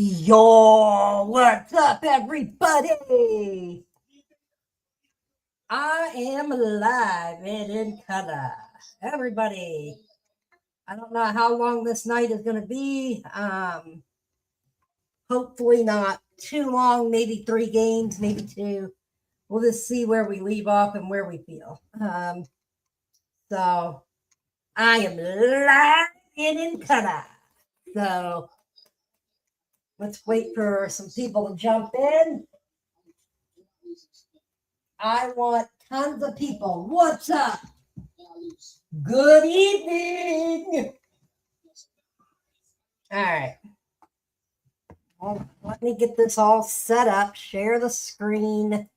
Yo, what's up, everybody? I am live and in color. Everybody, I don't know how long this night is going to be. Hopefully not too long, maybe 3 games, maybe 2. We'll just see where we leave off and where we feel. So I am live and in color. So let's wait for some people to jump in. I want tons of people. What's up? Good evening. All right. Well, let me get this all set up. Share the screen.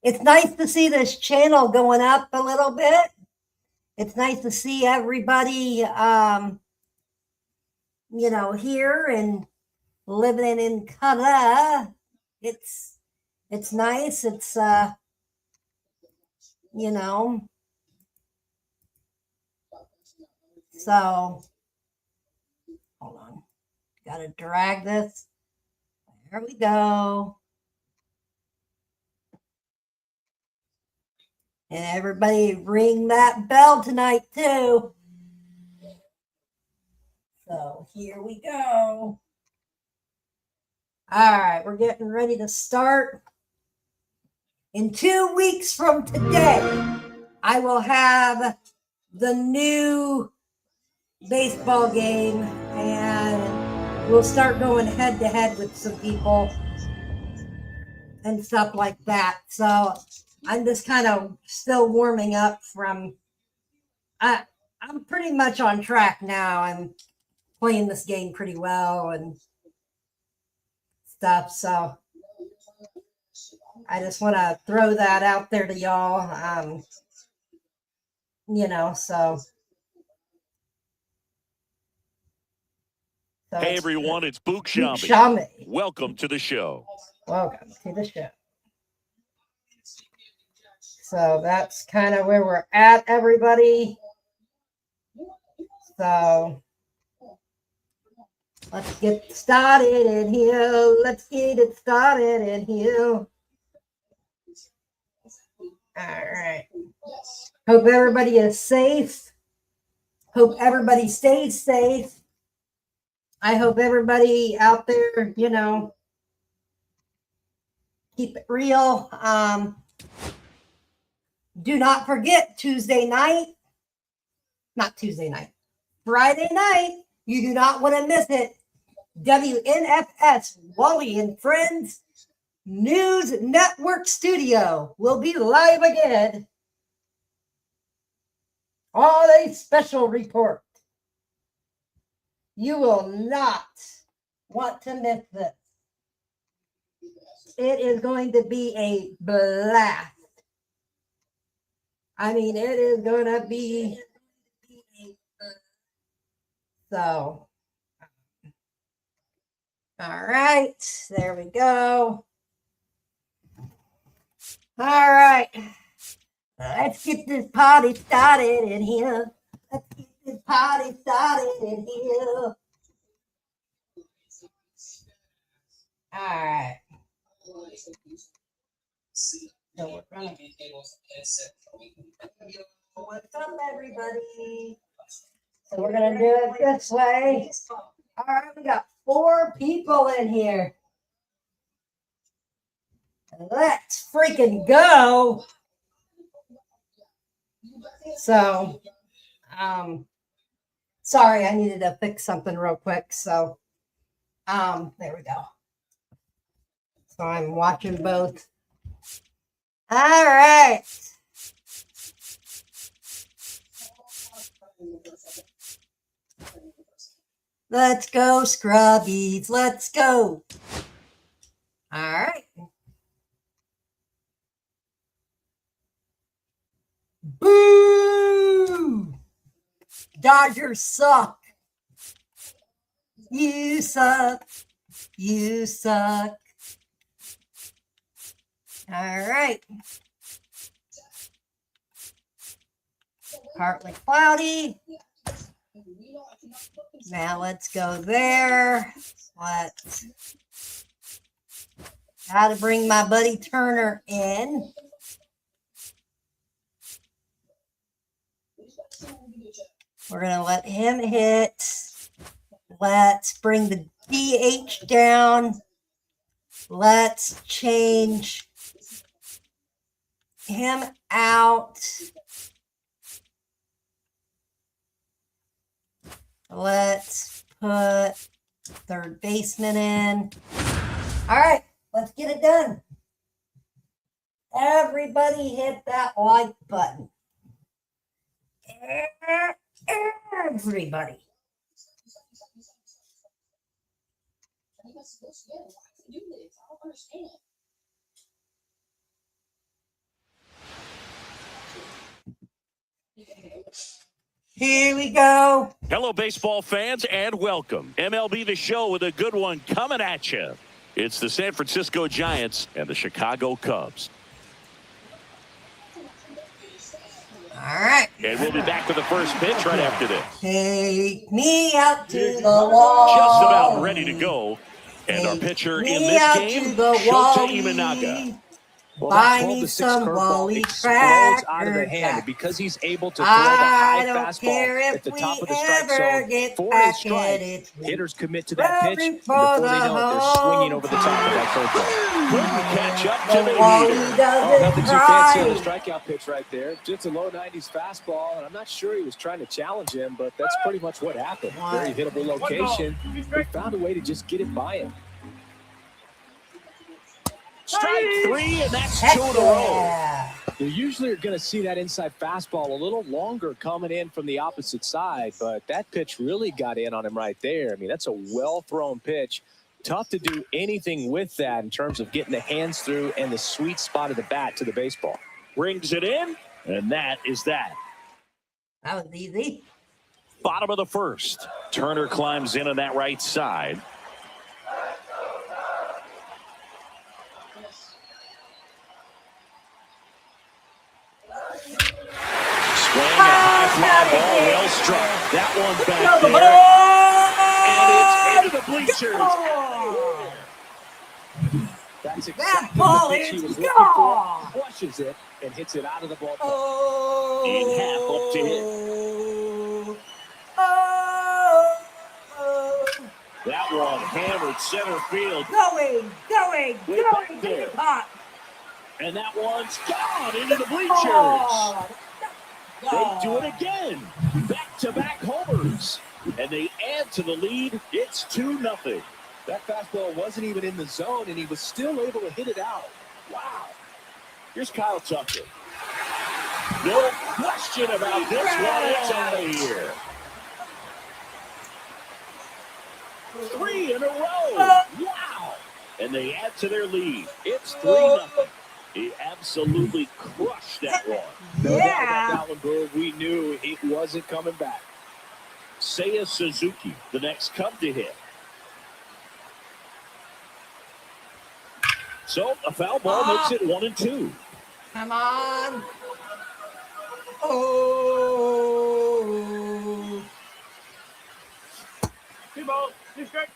It's nice to see this channel going up a little bit. It's nice to see everybody, here and living in color. It's nice. It's so hold on. Gotta drag this. There we go. And everybody ring that bell tonight too. So here we go. All right, we're getting ready to start. In 2 weeks from today, I will have the new baseball game, and we'll start going head to head with some people and stuff like that. So I'm just kind of still warming up from. I'm pretty much on track now. I'm playing this game pretty well and stuff. So I just want to throw that out there to y'all. So. Hey everyone, it's Book Shambi. Welcome to the show. Welcome to the show. So that's kind of where we're at, everybody. So let's get started in here. Let's get it started in here. All right. Hope everybody is safe. Hope everybody stays safe. I hope everybody out there, keep it real. Do not forget Friday night. You do not want to miss it. WNFS, Wally and Friends News Network Studio will be live again. On a special report. You will not want to miss this. It is going to be a blast. I mean, it is going to be so. All right, there we go. All right, let's get this party started in here. Let's get this party started in here. All right. So we're gonna... What's up, everybody? So we're gonna do it this way. All right, we got 4 people in here. Let's freaking go. So, sorry, I needed to fix something real quick. So, there we go. So I'm watching both. All right. Let's go, Scrubbies. Let's go. All right. Boo! Dodgers suck. You suck. You suck. All right. Partly cloudy. Now let's go there. Got to bring my buddy Turner in. We're going to let him hit. Let's bring the DH down. Let's change him out. Let's put third baseman in. All right, let's get it done. Everybody hit that like button. Everybody. Here we go. Hello, baseball fans, and welcome. MLB The Show with a good one coming at you. It's the San Francisco Giants and the Chicago Cubs. All right. And we'll be back with the first pitch right after this. Take me out to the wall. Just about ready to go. And our pitcher in this game, Shota Imanaga. Well, Buy that me 12-6 some curveball Wally explodes out of the Cracker hand, Jack. and because he's able to throw the high fastball at the top of the strike zone for a strike, hitters commit to that pitch, and before they know it, they're swinging over the top of that curveball. Couldn't catch up to the Wally leader. doesn't Nothing too fancy on cry. the strikeout pitch right there. Just a low 90s fastball, and I'm not sure he was trying to challenge him, but that's pretty much what happened. Very hittable location. He found a way to just get it by him. Strike three, and that's Heck 2 in a row. yeah. You usually are going to see that inside fastball a little longer coming in from the opposite side, but that pitch really got in on him right there. I mean, that's a well-thrown pitch. Tough to do anything with that in terms of getting the hands through and the sweet spot of the bat to the baseball. Brings it in, and that is that. That was easy. Bottom of the first. Turner climbs in on that right side. Swing, a high fly ball, well struck. That one's back there. And it's into the bleachers. That's That exactly ball the pitch he is was looking gone. for. Flushes it and hits it out of the ballpark. Oh, In half up to hit. That one hammered center field. Going, Way back to there. the pot. And that one's gone into the bleachers. Oh, They do it again. Back-to-back homers. And they add to the lead. It's 2-0. That fastball wasn't even in the zone, and he was still able to hit it out. Wow. Here's Kyle Tucker. No question about this one. It's out of here. 3 in a row. Wow. And they add to their lead. It's 3-0. He absolutely crushed that one. No doubt about that one, Bird. We knew it wasn't coming back. Seiya Suzuki, the next Cub to hit. So a foul ball makes it 1-2. come on. Oh. Two ball, two strike.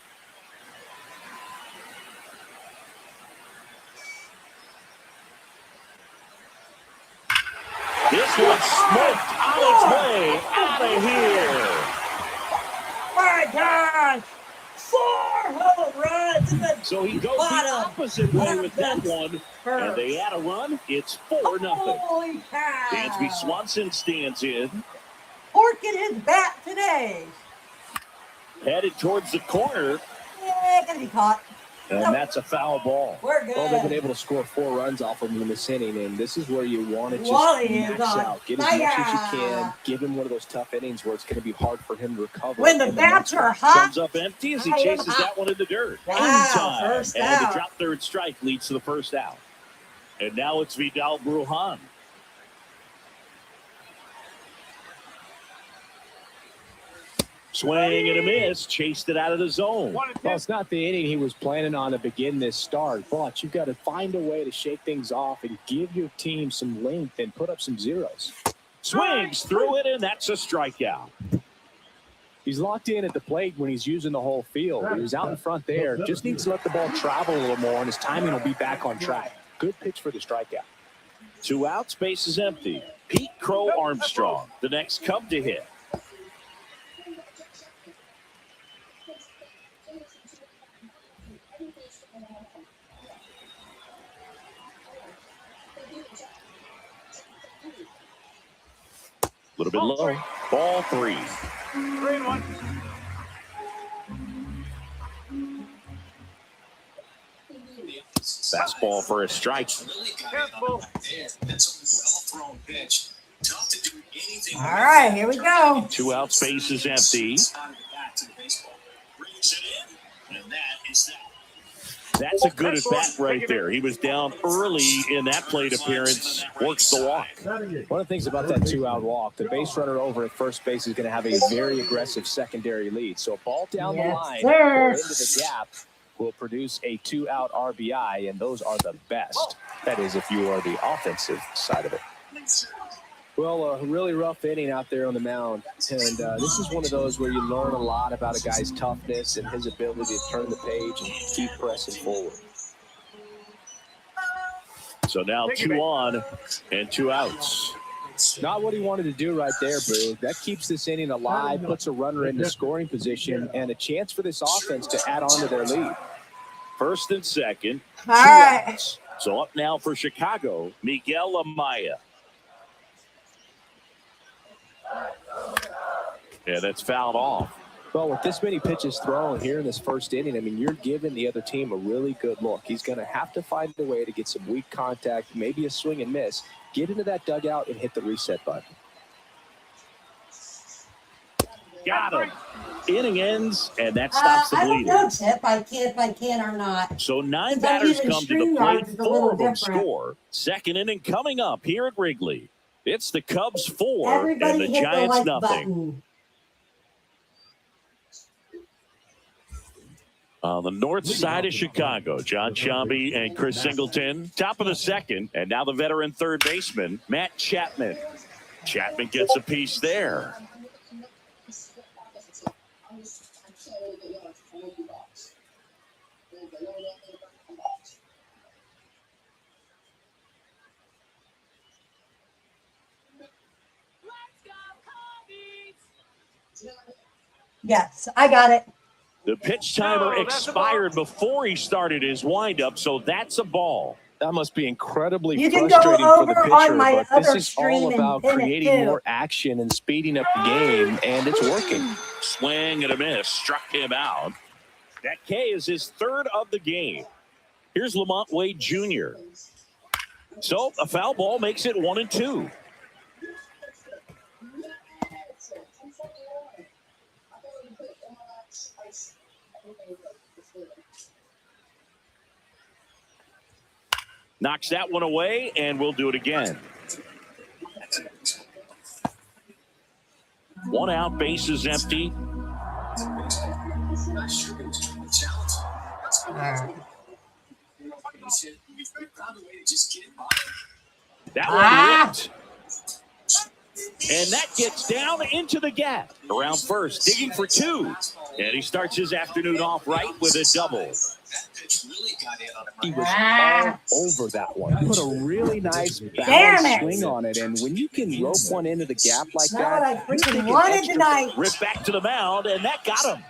This one's smoked on its way out of here. My gosh. 4 home runs in the So he goes bottom. the opposite way with that one. And they add a run. It's 4-0. Holy cow. Dansby Swanson stands in. Porking his bat today. Headed towards the corner. Yeah, gonna be caught. And that's a foul ball. We're good. Well, they've been able to score 4 runs off of him in this inning, and this is where you want to just Wally is max on out. Get as much as you fire. can. Give him one of those tough innings where it's going to be hard for him to recover. When the in bats next are one. hot. Comes up empty as he I am chases hot. that one in the dirt. Wow, Anytime. first And out. the drop third strike leads to the first out. And now it's Vidal Brujan. Swing and a miss. Chased it out of the zone. Well, it's not the inning he was planning on to begin this start, but you've got to find a way to shake things off and give your team some length and put up some zeros. Swings through it, and that's a strikeout. He's locked in at the plate when he's using the whole field. He was out in front there. Just needs to let the ball travel a little more, and his timing will be back on track. Good pitch for the strikeout. 2 outs, base is empty. Pete Crow Armstrong, the next Cub to hit. A little bit low. Ball 3. 3-1. Fastball for a strike. Careful. That's a well-thrown pitch. Tough to do anything. All right, here we go. 2 outs, base is empty. Back to the baseball. Brings it in, and that is that. That's a good at bat right there. He was down early in that plate appearance. Works the walk. One of the things about that 2-out walk, the base runner over at first base is going to have a very aggressive secondary lead. So a ball down the Yes, line sir. or into the gap will produce a 2-out RBI, and those are the best. That is, if you are the offensive side of it. Well, a really rough inning out there on the mound, and this is one of those where you learn a lot about a guy's toughness and his ability to turn the page and keep pressing forward. So now 2 on and 2 outs. Not what he wanted to do right there, Boo. That keeps this inning alive, puts a runner into scoring position, and a chance for this offense to add on to their lead. First and second. All 2 right. outs. So up now for Chicago, Miguel Amaya. Yeah, that's fouled off. Well, with this many pitches thrown here in this first inning, I mean, you're giving the other team a really good look. He's going to have to find a way to get some weak contact, maybe a swing and miss, get into that dugout and hit the reset button. Got him. Inning ends, and that stops the I don't bleeding. know, Tip, if I can or not. So 9 Because I'm batters using come to the StreamYard, plate, it's a 4 little of them different. score. Second inning coming up here at Wrigley. It's the Cubs 4 Everybody and the hit the Giants like nothing. button. On the north side of Chicago, John Sciambi and Chris Singleton. Top of the second, and now the veteran third baseman, Matt Chapman. Chapman gets a piece there. Yes, I got it. The pitch timer No, that's a expired before he started his windup, so that's a ball. That must be incredibly You can go frustrating for the over pitcher, on my but this other is stream all and about pin it creating too. more action and speeding up the game, and it's working. Swing and a miss, struck him out. That K is his third of the game. Here's Lamont Wade Jr. So a foul ball makes it 1-2. Knocks that one away, and we'll do it again. 1 out, base is empty. That one ripped. And that gets down into the gap. Around first, digging for 2. And he starts his afternoon off right with a double. He was all over that one. Put a really nice Damn balanced it. swing on it, and when you can rope one into the gap like Not what I that, freaking wanted tonight. Ripped back to the mound, and that got him.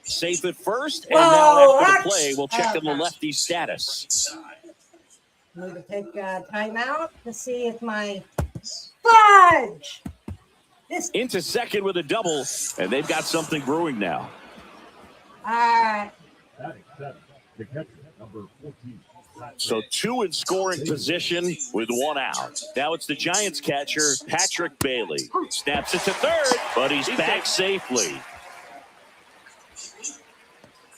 Safe at first, and Whoa, now after the that's- play, we'll check on the lefty status. Need to take a timeout to see if my fudge. This. Into second with a double, and they've got something brewing now. All right. The catcher, number 14. So 2 in scoring position with 1 out. Now it's the Giants catcher, Patrick Bailey. Snaps it to third, but he's back safely.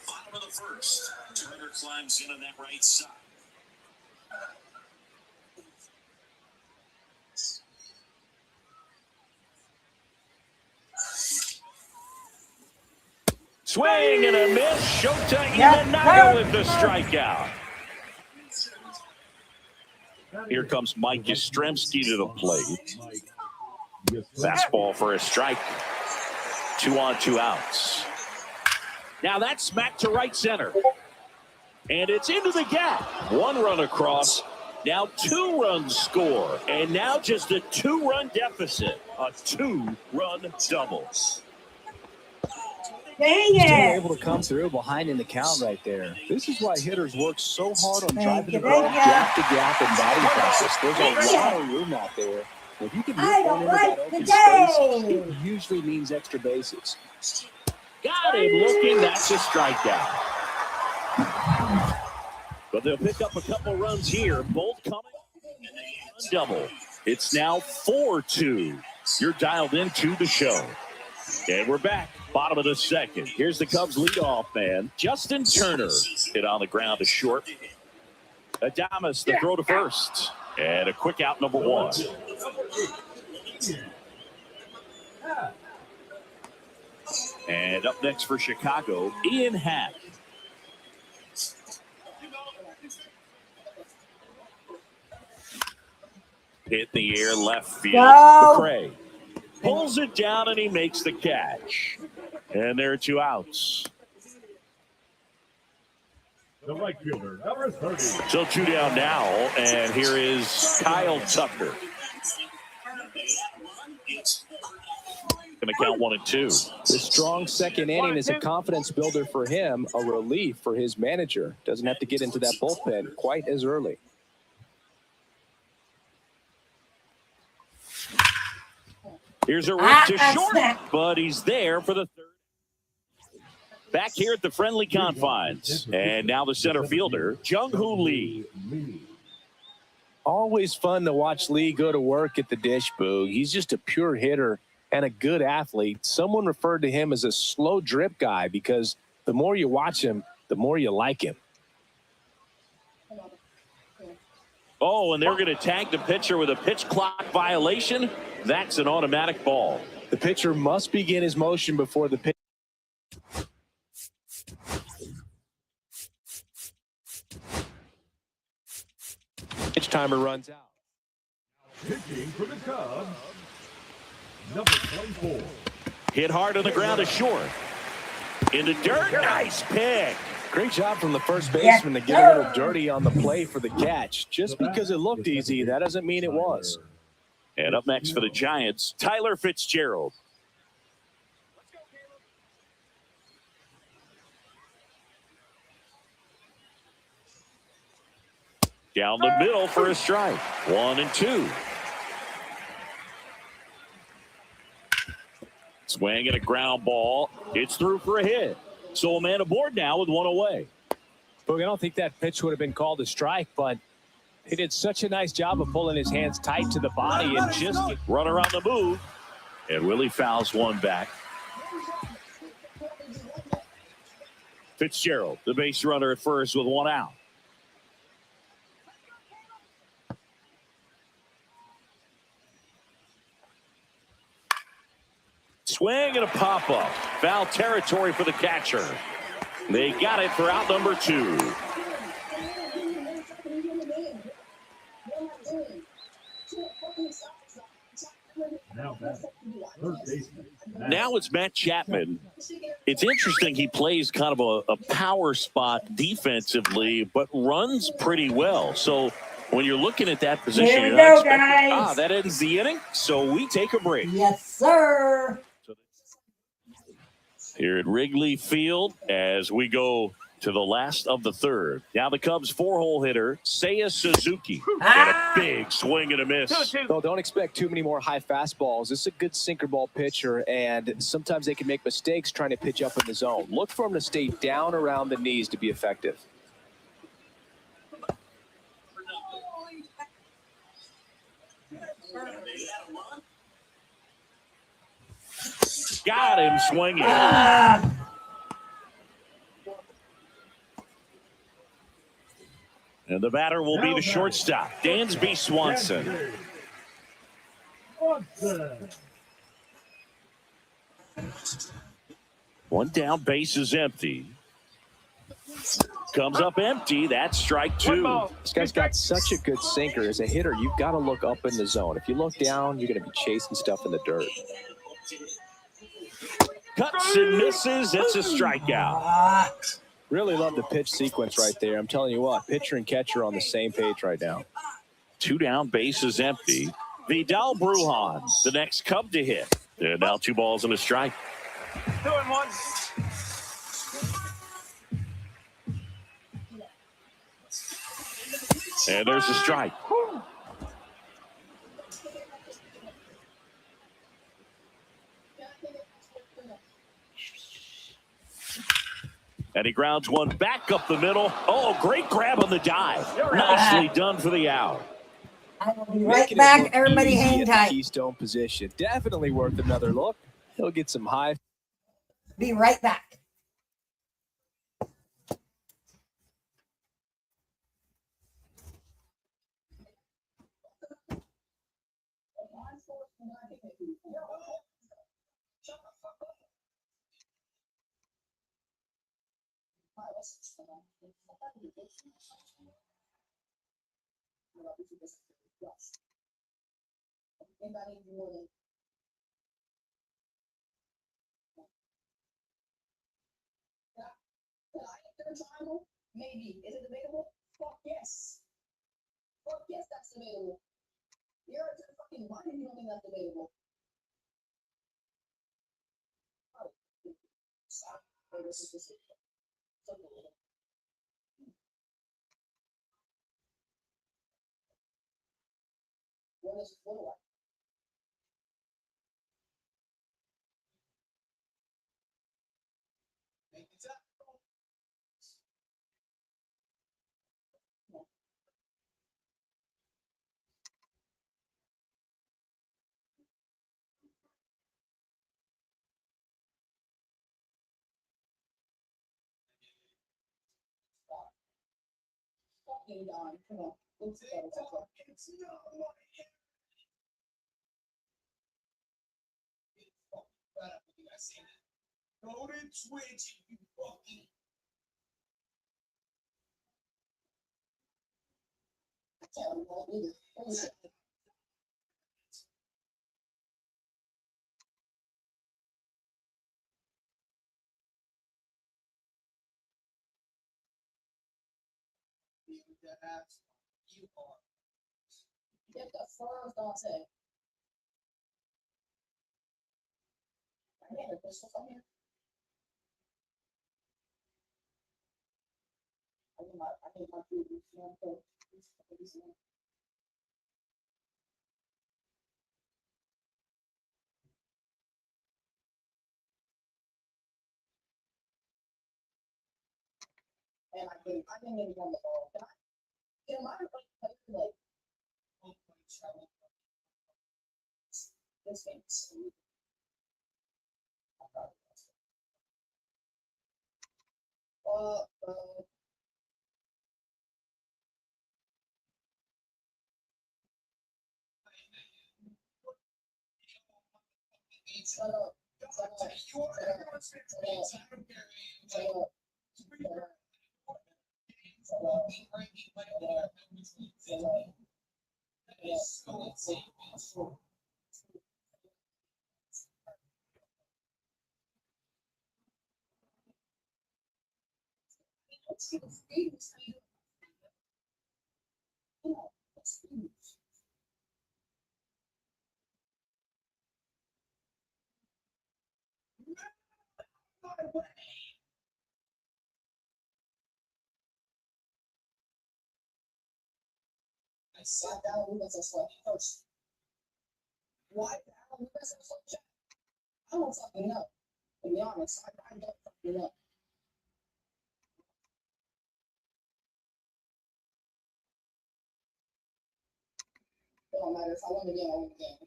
Bottom of the first. Turner climbs in on that right side. Swing and a miss. Shota Yes, Imanaga sir. with the strikeout. Here comes Mike Yastrzemski to the plate. Fastball for a strike. 2 on, 2 outs. Now that's smacked to right center. And it's into the gap. 1 run across. Now 2 runs score. And now just a 2-run deficit. A 2-run double. Dang Still it. able to come through behind in the count right there. This is why hitters work so hard on Thank driving you, the ball thank you. gap to gap and batting practice. There's Thank a you. lot of room out there. If you can I hit don't one into that like open the space, day. it usually means extra bases. Got him looking. That's a strikeout. But they'll pick up a couple runs here. Both coming double. It's now 4-2. You're dialed into the show. And we're back. Bottom of the second. Here's the Cubs leadoff man, Justin Turner. Hit on the ground to short. Adames, the throw to first. And a quick out, number 1. And up next for Chicago, Ian Happ. Hit the air left field. Go. McRae pulls it down and he makes the catch. And there are 2 outs. The right fielder, number 30. So 2 down now, and here is Kyle Tucker. Going to count 1 and 2. The strong second inning is a confidence builder for him, a relief for his manager. Doesn't have to get into that bullpen quite as early. Here's a rip to short, snap. but he's there for the 3rd. Back here at the friendly confines. And now the center fielder, Jung-Hoo Lee. Always fun to watch Lee go to work at the dish, Boog. He's just a pure hitter and a good athlete. Someone referred to him as a slow drip guy because the more you watch him, the more you like him. Oh, and they're going to tag the pitcher with a pitch clock violation. That's an automatic ball. The pitcher must begin his motion before the pitch. Pitch timer runs out. Pitching for the Cubs, number 24. Hit hard on the ground to short. In the dirt, nice pick. Great job from the first baseman to get a little dirty on the play for the catch. Just because it looked easy, that doesn't mean it was. And up next for the Giants, Tyler Fitzgerald. Down the middle for a strike. 1 and 2. Swing and a ground ball. It's through for a hit. So a man aboard now with 1 away. Boog, I don't think that pitch would have been called a strike, but he did such a nice job of pulling his hands tight to the body and just Runner on the move. And Willie fouls one back. Fitzgerald, the base runner at first with 1 out. Swing and a pop-up. Foul territory for the catcher. They got it for out number 2. Now it's Matt Chapman. It's interesting he plays kind of a power spot defensively, but runs pretty well. So when you're looking at that position, Here we you're go, not expecting, guys. that ends the inning, so we take a break. Yes, sir. Here at Wrigley Field as we go to the last of the 3rd. Now the Cubs 4-hole hitter, Seiya Suzuki. And a big swing and a miss. Well, don't expect too many more high fastballs. This is a good sinker ball pitcher, and sometimes they can make mistakes trying to pitch up in the zone. Look for him to stay down around the knees to be effective. Got him swinging. And the batter will be the shortstop, Dansby Swanson. One down, base is empty. Comes up empty. That's strike 2. This guy's got such a good sinker. As a hitter, you've got to look up in the zone. If you look down, you're going to be chasing stuff in the dirt. Cuts and misses. It's a strikeout. Ah, Really love the pitch sequence right there. I'm telling you what, pitcher and catcher on the same page right now. 2 down, bases empty. Vidal Brujan, the next Cub to hit. And now 2 balls and a strike. 2-1. And there's a strike. And he grounds one back up the middle. Oh, great grab on the dive. Nicely done for the out. I will be right Making it back. look Everybody easy hang at the tight. Keystone position. Definitely worth another look. He'll get some high. Be right back. Maybe. Is it debatable? Fuck yes. Fuck yes, that's debatable. You're a fucking mind if you don't think that's debatable. What do I? Fucking Don, come on. Let's go. Go to Twitch, you fucking. I can't remember either. You are. Get the first Dante. I had a pistol from here. I think my food is not good. And I didn't even run the ball. Can I? Yeah, my like. This game's. Shut up. I sat down with us like first. Why the hell you guys are so chat? I don't fucking know. To be honest, I don't fucking know. It don't matter if I win the game, I win the game.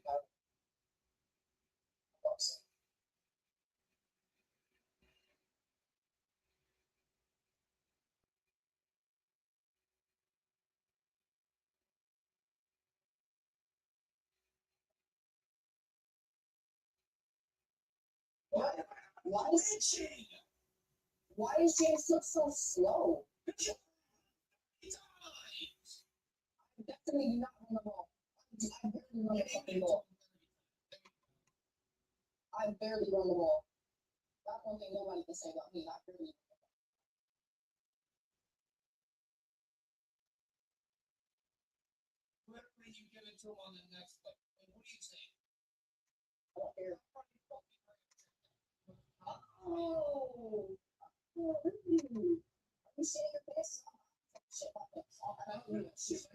Why is James look so slow? Definitely not run the ball. I barely run the fucking ball. I barely run the ball. That's one thing nobody can say about me. I really. When you give it to him on the next play, what do you say? I don't care. Oh. You see your face? Shit, I don't know. She's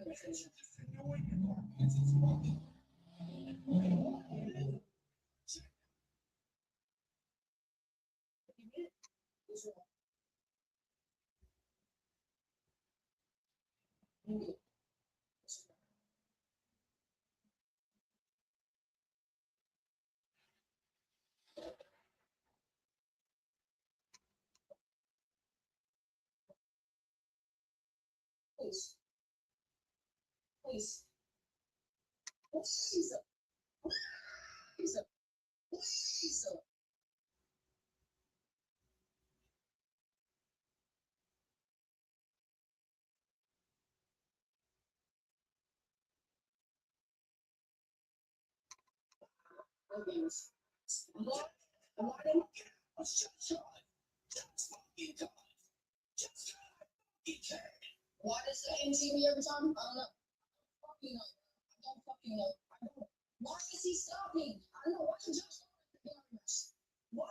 Please. Please. Please. Please. Please. Why does the end see me every time? I don't know. Fucking know. I don't fucking know. I don't. Why is he stopping? I don't know. Why is he just Why?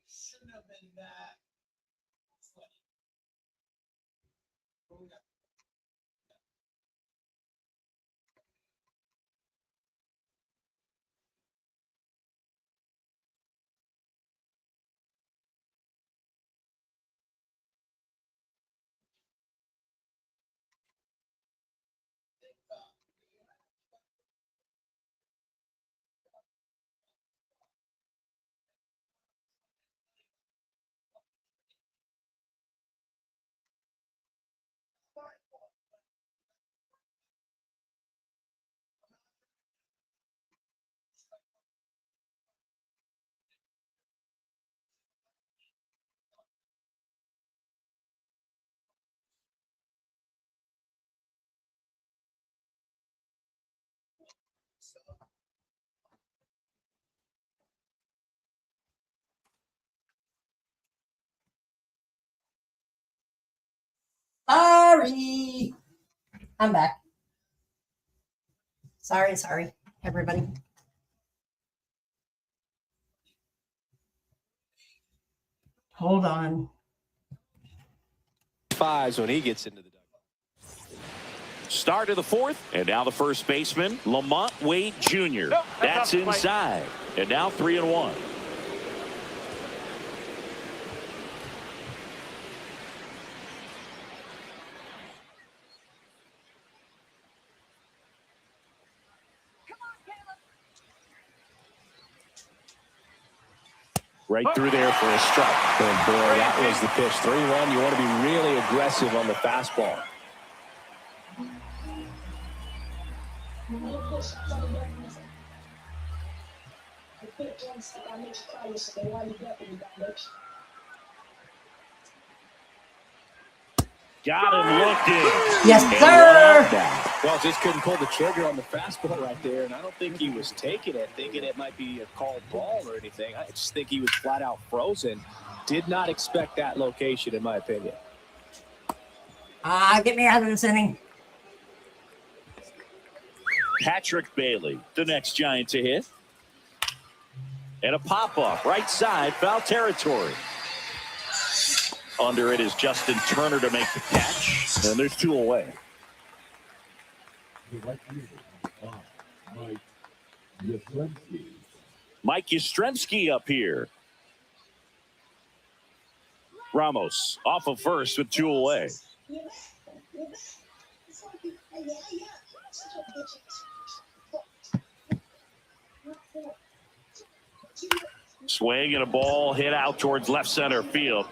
Shouldn't have been that funny. Sorry. I'm back. Sorry, everybody. Hold on. Fives when he gets into the dugout. Start of the fourth, and now the first baseman, Lamont Wade Jr. That's inside, and now 3-1. Right through there for a strike. And boy, that was the pitch. 3-1. You want to be really aggressive on the fastball. Got him looking. Yes, And sir. one out now. Well, just couldn't pull the trigger on the fastball right there, and I don't think he was taking it, thinking it might be a called ball or anything. I just think he was flat out frozen. Did not expect that location, in my opinion. Get me out of this inning. Patrick Bailey, the next Giant to hit. And a pop-up, right side, foul territory. Under it is Justin Turner to make the catch. And there's 2 away. The right fielder, Mike Yastrzemski. Mike Yastrzemski up here. Ramos off of first with 2 away. Swing and a ball hit out towards left center field.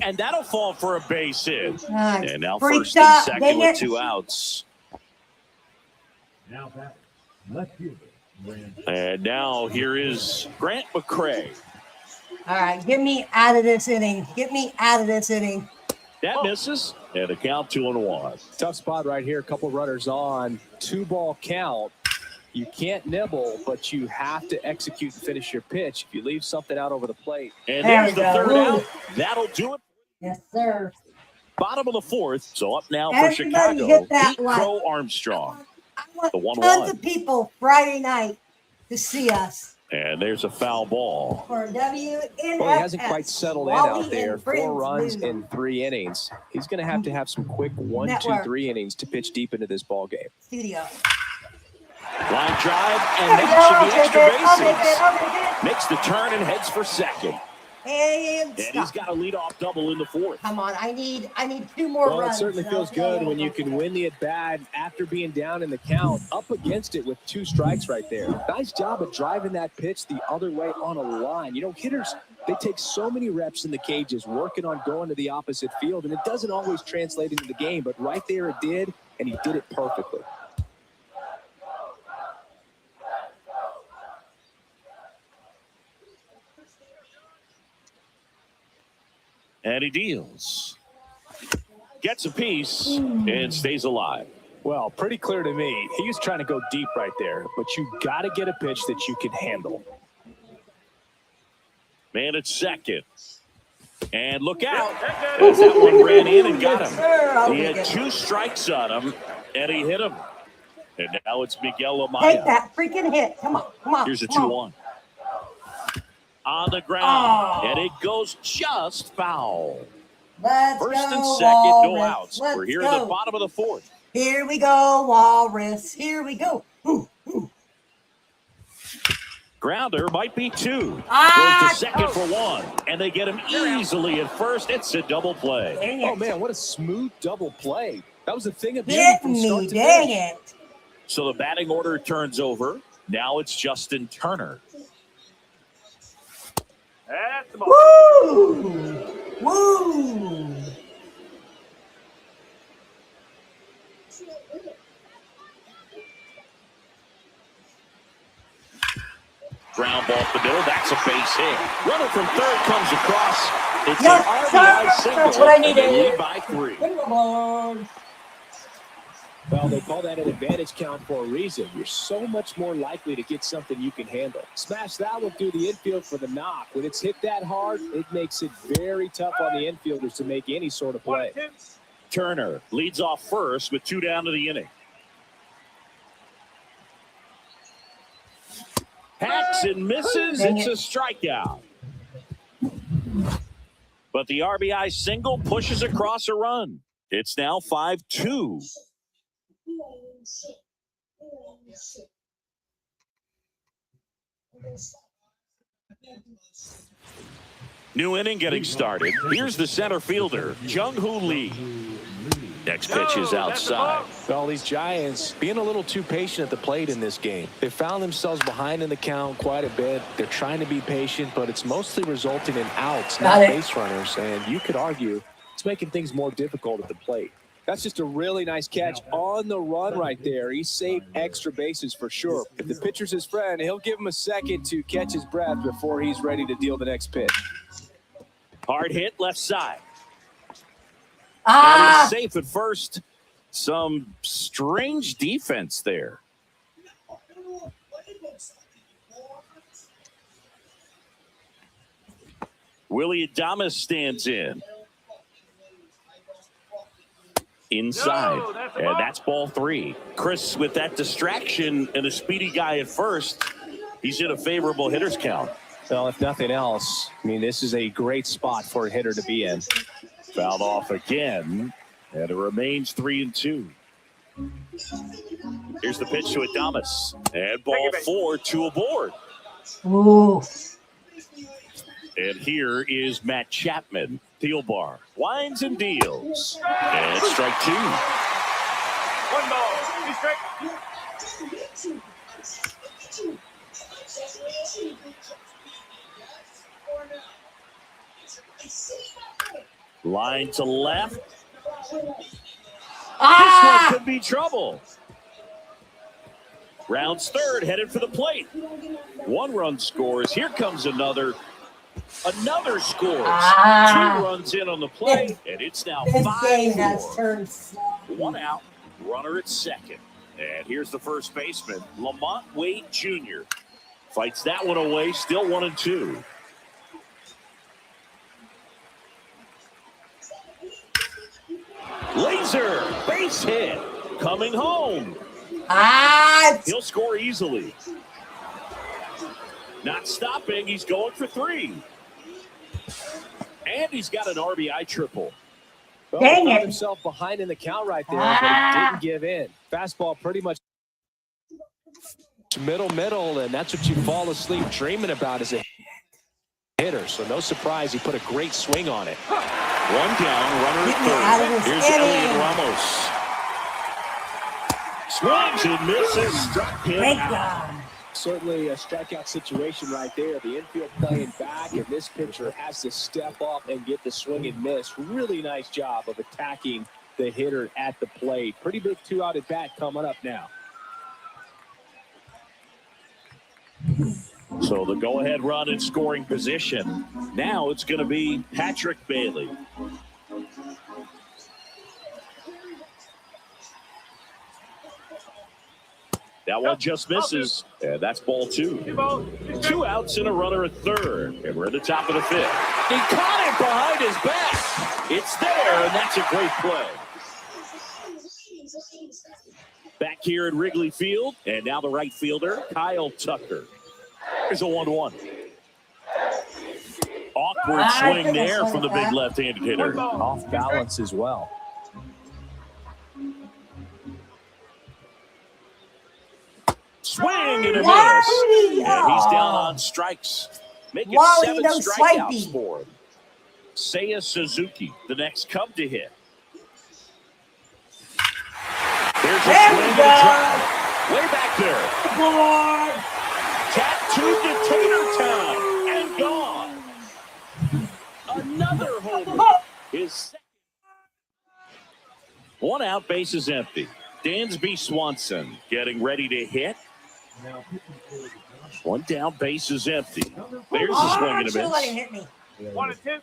And that'll fall for a base hit. And now first and second with 2 outs. Now back, left fielder, And now here is Grant McCray. All right, get me out of this inning. Get me out of this inning. That misses. And a count 2-1. Tough spot right here. A couple runners on. 2-ball count. You can't nibble, but you have to execute and finish your pitch. If you leave something out over the plate. And There there's we the go. third Ooh. out. That'll do it. Yes, sir. Bottom of the fourth. So up now for Everybody Chicago. hit that Pete like. Crow Armstrong. I want The 1-1. tons of people Friday night to see us And there's a foul ball. for WNFS. Well, he hasn't quite settled in Wally out there. and Friends 4 runs News. in 3 innings. He's going to have some quick 1, 2, Network. 3 innings to pitch deep into this ball game. Studio. Line drive, and There we go. that I'll should take be it. extra I'll take it. bases. I'll take it. Makes the turn and heads for second. And And he's stop. got a leadoff double in the fourth. Come on, I need 2 more Well, it runs. certainly feels good when you can win the at-bat after being down in the count, up against it with 2 strikes right there. Nice job of driving that pitch the other way on a line. You know, hitters, they take so many reps in the cages working on going to the opposite field, and it doesn't always translate into the game, but right there it did, and he did it perfectly. And he deals. Gets a piece and stays alive. Well, pretty clear to me. He was trying to go deep right there, but you got to get a pitch that you can handle. Man at second. And look out. As that one ran in and got him. Sure, I'll He take had it. 2 strikes on him, and he hit him. And now it's Miguel Take Amaya. that freaking hit. Come on. Come on. Here's a come on. 2-1. On the ground. Oh. And it goes just foul. Let's First go, and second, no Walrus. outs. Let's We're here go. in the bottom of the fourth. Here we go, Walrus. Here we go. Ooh, ooh. Grounder might be 2. Ah, Goes to second oh. for 1. And they get him easily at first. It's a double play. Dang Oh, it. man, what a smooth double play. That was a thing of beauty Hit from start me. to Dang finish. it. So the batting order turns over. Now it's Justin Turner. Woo! Woo! Ground ball up the middle. That's a base hit. Runner from third comes across. It's Yes, an sir. RBI single. That's what I and they needed. lead by 3. Come on. Well, they call that an advantage count for a reason. You're so much more likely to get something you can handle. Smash that one through the infield for the knock. When it's hit that hard, it makes it very tough on the infielders to make any sort of play. Turner leads off first with 2 down to the inning. Hacks and misses. Dang It's it. a strikeout. But the RBI single pushes across a run. It's now 5-2. New inning getting started. Here's the center fielder, Jung-Hoo Lee. Next pitch is outside. Well, these Giants being a little too patient at the plate in this game. They found themselves behind in the count quite a bit. They're trying to be patient, but it's mostly resulting in outs, Got not it. base runners. And you could argue it's making things more difficult at the plate. That's just a really nice catch on the run right there. He saved extra bases for sure. If the pitcher's his friend, he'll give him a second to catch his breath before he's ready to deal the next pitch. Hard hit left side. And Ah! he's safe at first. Some strange defense there. Willie Adames stands in. Inside. And that's ball 3. Chris, with that distraction and a speedy guy at first, he's in a favorable hitter's count. Well, if nothing else, I mean, this is a great spot for a hitter to be in. Fouled off again, and it remains 3-2. Here's the pitch to Adames. And ball 4, 2 aboard. Ooh. And here is Matt Chapman. Thielbar winds and deals. And strike 2. 1 ball, 2 strikes. Line to left. Ah! This one could be trouble. Rounds third, headed for the plate. 1 run scores. Here comes another. Another scores. 2 runs in on the plate, and it's now This game 5-4. has turned slow. 1 out, runner at second. And here's the first baseman, Lamont Wade Jr. Fights that one away, still 1-2. Laser, base hit, coming home. He'll score easily. Not stopping, he's going for 3. And he's got an RBI triple. Well, Dang he found it. himself behind in the count right there, but he didn't give in. Fastball pretty much middle, and that's what you fall asleep dreaming about as a hitter. So no surprise, he put a great swing on it. 1 down, runner Get me out of at this third. Here's inning. Elliot Ramos. Swings and misses. Struck him Thank out. God. Certainly a strikeout situation right there. The infield playing back, and this pitcher has to step up and get the swing and miss. Really nice job of attacking the hitter at the plate. Pretty big 2-out at bat coming up now. So the go-ahead run in scoring position. Now it's going to be Patrick Bailey. That one just misses, and that's ball 2. 2 outs and a runner at third, and we're at the top of the 5th. He caught it behind his back. It's there, and that's a great play. Back here at Wrigley Field, and now the right fielder, Kyle Tucker. Here's a 1-1. Awkward swing there from the big left-handed hitter. Off balance as well. Swing and a miss. Wally! And he's down on strikes. Make it Wally, 7 no strikeouts swipey. for him. Seiya Suzuki, the next Cub to hit. There's a There swing we and a go. drive. Way back there. Board. Tattooed to Tater Town and gone. Another home run. His second. 1 out, base is empty. Dansby Swanson getting ready to hit. 1 down, base is empty. There's a swing and a Should've let him miss. hit me. 1-2.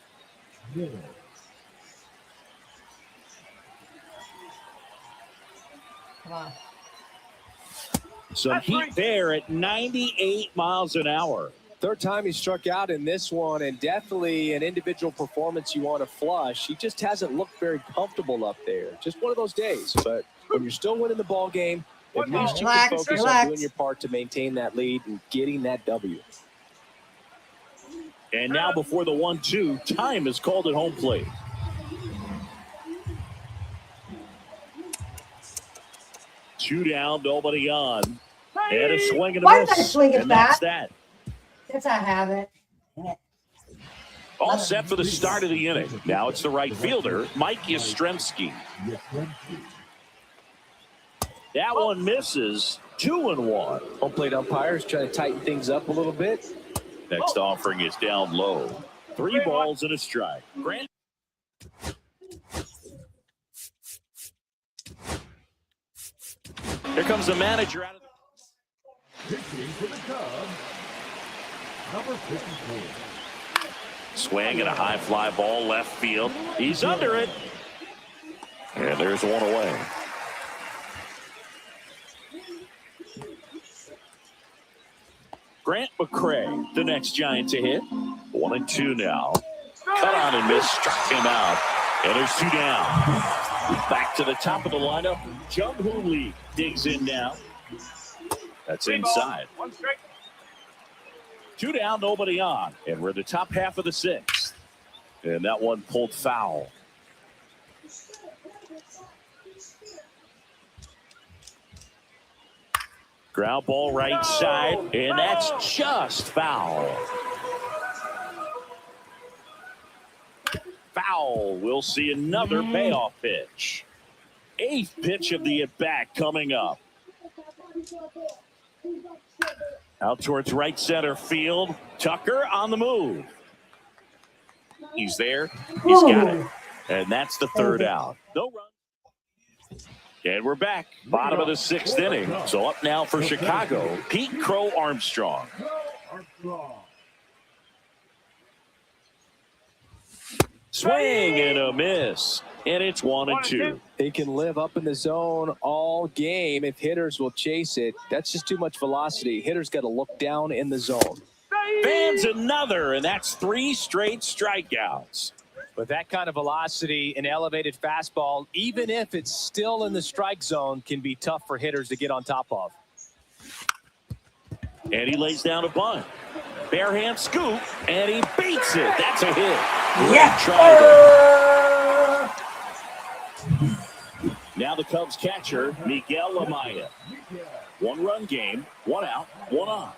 Come on. Some heat there at 98 miles an hour. Third time he struck out in this one, and definitely an individual performance you want to flush. He just hasn't looked very comfortable up there. Just one of those days. But when you're still winning the ball game, at least you Relax, can focus relax. on doing your part to maintain that lead and getting that W. And now before the 1-2, time is called at home plate. Two down, nobody on. And a swing and a Why miss. did I swing it And that's back? that. Since I have it. All set for the start of the inning. Now it's the right fielder, Mike Yastrzemski. That one misses. 2-1. Home plate umpires trying to tighten things up a little bit. Next offering is down low. 3 balls and a strike. Grant. Here comes the manager out of the. Pitching for the Cubs, number 54. Swing and a high fly ball left field. He's under it. And there's one away. Grant McCray, the next Giant to hit. 1-2 now. Cut on and miss, struck him out. And there's 2 down. Back to the top of the lineup. Jung Hoo Lee digs in now. That's inside. 2 down, nobody on. And we're at the top half of the 6th. And that one pulled foul. Ground ball right side, and that's just foul. Foul. We'll see another payoff pitch. 8th pitch of the at-bat coming up. Out towards right center field. Tucker on the move. He's there. He's got it. And that's the 3rd out. No run. And we're back. Bottom of the 6th inning. So up now for Chicago, Pete Crow Armstrong. Swing and a miss. And it's 1-2. He can live up in the zone all game if hitters will chase it. That's just too much velocity. Hitters got to look down in the zone. Fans another, and that's 3 straight strikeouts. With that kind of velocity, an elevated fastball, even if it's still in the strike zone, can be tough for hitters to get on top of. And he lays down a bunt. Bare hand scoop, and he beats it. That's a hit. Great try there. Now the Cubs catcher, Miguel Amaya. 1-run game, 1 out, 1 on.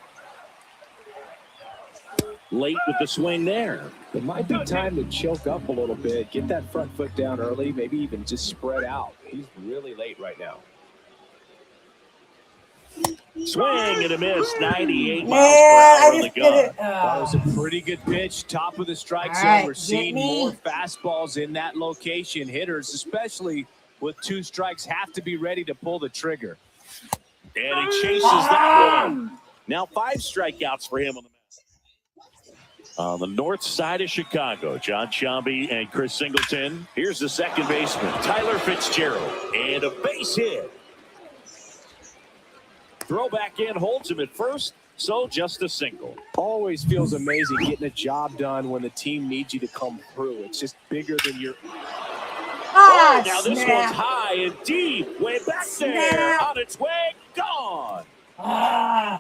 Late with the swing there. It might be time to choke up a little bit, get that front foot down early, maybe even just spread out. He's really late right now. Swing and a miss, 98 miles per hour in the gun. That was a pretty good pitch, top of the strike zone. right, We're seeing get me. more fastballs in that location. Hitters, especially with 2 strikes, have to be ready to pull the trigger. And he chases that one. Now 5 strikeouts for him on the mound. On the north side of Chicago, John Sciambi and Chris Singleton. Here's the second baseman, Tyler Fitzgerald, and a base hit. Throw back in, holds him at first, so just a single. Always feels amazing getting a job done when the team needs you to come through. It's just bigger than your... Ah, Now this snap. one's high and deep, way back there, Snap. on its way, gone. Ah,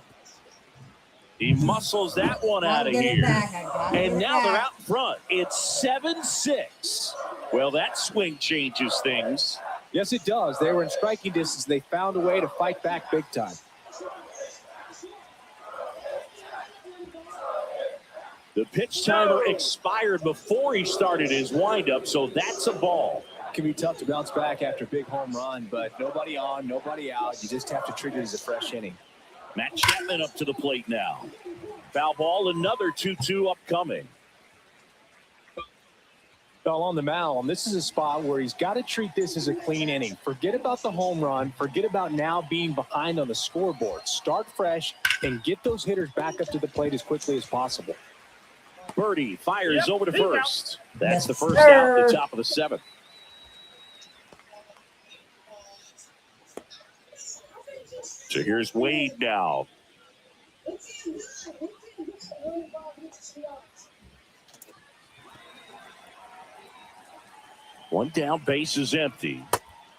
He muscles that one out of gotta get it here. back. I gotta get And it now they're back. out front. It's 7-6. Well, that swing changes things. Yes, it does. They were in striking distance. They found a way to fight back big time. The pitch timer expired before he started his windup, so that's a ball. It can be tough to bounce back after a big home run, but nobody on, nobody out. You just have to treat it as a fresh inning. Matt Chapman up to the plate now. Foul ball, another 2-2 upcoming. Well, on the mound, this is a spot where he's got to treat this as a clean inning. Forget about the home run. Forget about now being behind on the scoreboard. Start fresh and get those hitters back up to the plate as quickly as possible. Birdie fires over to first. That's Yes, the first sir. out, the top of the 7th. So here's Wade now. One down, base is empty.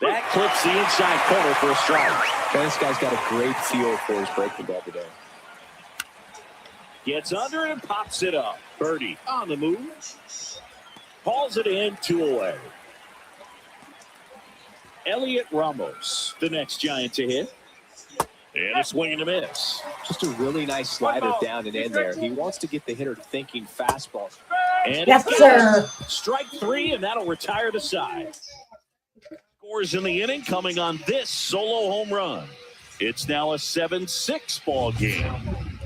That clips the inside corner for a strike. This guy's got a great feel for his breaking ball today. Gets under and pops it up. Birdie on the move. Hauls it in, 2 away. Elliot Ramos, the next Giant to hit. And a swing and a miss. Just a really nice slider down and in there. He wants to get the hitter thinking fastball. And Yes, it's sir. strike 3, and that'll retire the side. Scores in the inning coming on this solo home run. It's now a 7-6 ball game.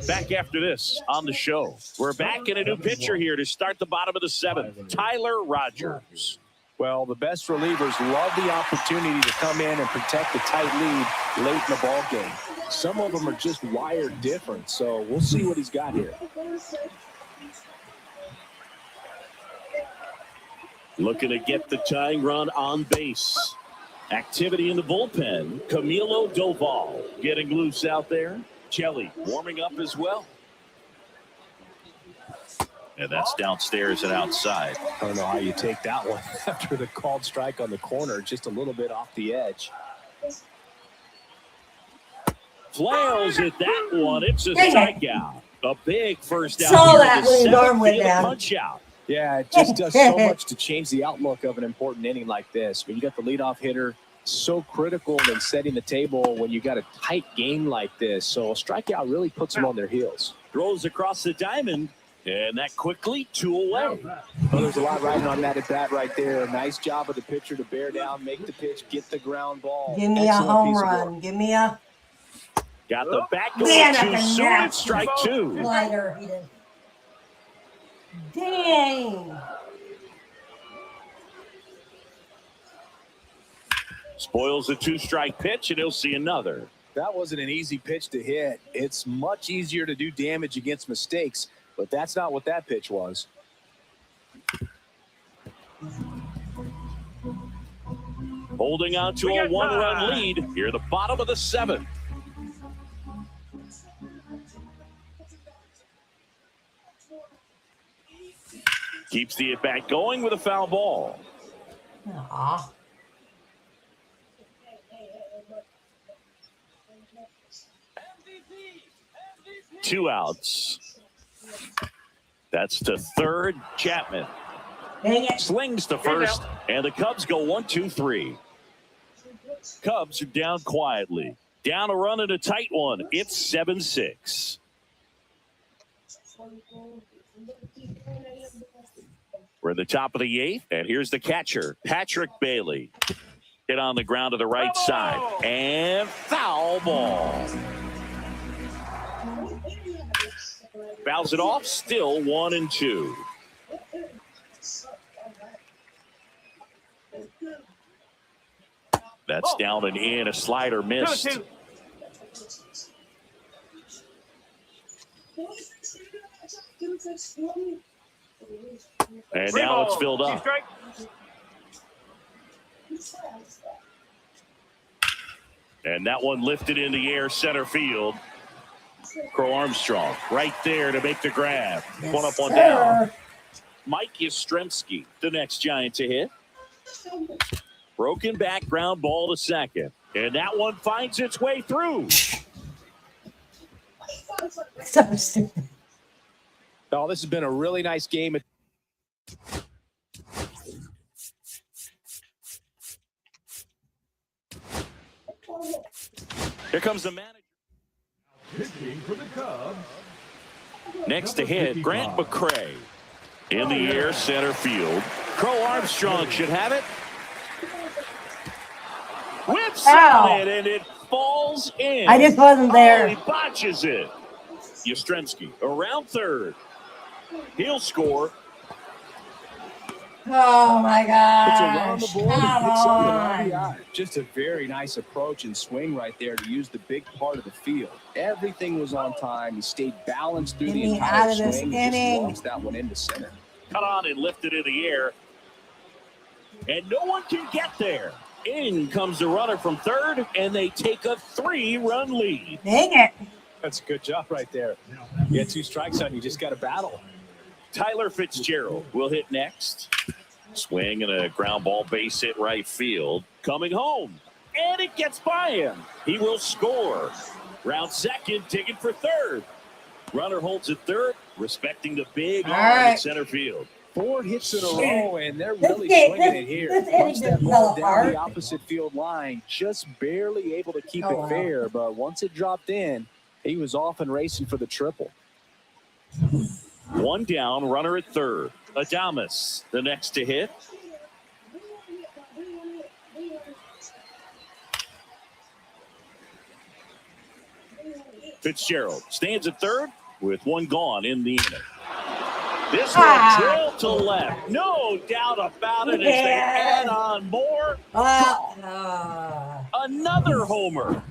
Back after this on the show. We're back in a new pitcher here to start the bottom of the 7th. Tyler Rogers. Well, the best relievers love the opportunity to come in and protect the tight lead late in the ball game. Some of them are just wired different, so we'll see what he's got here. Looking to get the tying run on base. Activity in the bullpen. Camilo Doval getting loose out there. Kelly warming up as well. And that's downstairs and outside. I don't know how you take that one after the called strike on the corner, just a little bit off the edge. Flails at that one. It's a Dang it. strikeout. A big first out. Saw here in that the when his 7th arm went to get a down. punch out. Yeah, it just does so much to change the outlook of an important inning like this. When you got the leadoff hitter, so critical in setting the table when you got a tight game like this. So a strikeout really puts them on their heels. Throws across the diamond. And that quickly 2 away. Well, there's a lot riding on that at bat right there. Nice job of the pitcher to bear down, make the pitch, get the ground ball. Give me Excellent a home piece of work. run. Give me a Got the back going Man, that's too a soon. nasty It's strike 2. slider. He didn't. Dang. Spoils the 2-strike pitch, and he'll see another. That wasn't an easy pitch to hit. It's much easier to do damage against mistakes, but that's not what that pitch was. Holding on to a 1-run lead here at the bottom of the 7th. Keeps the at-bat going with a foul ball. Aw. Two outs. That's to third. Chapman Dang it. slings to first, and the Cubs go 1-2-3. Cubs are down quietly. Down a run and a tight one. It's 7-6. We're at the top of the 8th, and here's the catcher, Patrick Bailey. Hit on the ground to the right side, and foul ball. Fouls it off, still 1-2. That's down and in, a slider missed. And now it's filled up. And that one lifted in the air, center field. Crow Armstrong right there to make the grab. Yes, One up, one sir. down. Mike Yastrzemski, the next Giant to hit. Broken back ground ball to second. And that one finds its way through. So stupid. Oh, this has been a really nice game. Here comes the manager. Pitching for the Cubs. Next to hit, Grant McCray. In the air, center field. Crow Armstrong should have it. Whips Ow. on it, and it falls in. I just wasn't Oh, there. he botches it. Yastrzemski around third. He'll score. Oh my It's around gosh. the board. Come He picks up an on. RBI. Just a very nice approach and swing right there to use the big part of the field. Everything was on time. He stayed balanced through Get the me entire out of this swing. He inning. just lost that one into center. Cut on and lifted in the air. And no one can get there. In comes the runner from third, and they take a 3-run lead. Dang it. That's a good job right there. You had 2 strikes on you. Just got to battle. Tyler Fitzgerald will hit next. Swing and a ground ball base hit right field. Coming home. And it gets by him. He will score. Round second, digging for third. Runner holds at third, respecting the big All arm right. in center field. 4 hits in a row, and they're This really game- swinging it here. this inning Punched that just ball fell down apart. the opposite field line, just barely able to keep Oh, it wow. fair. But once it dropped in, he was off and racing for the triple. One down, runner at third. Adames, the next to hit. Fitzgerald stands at third with one gone in the inning. This one drilled to left. No doubt about it as they Yeah. add on more. Another homer.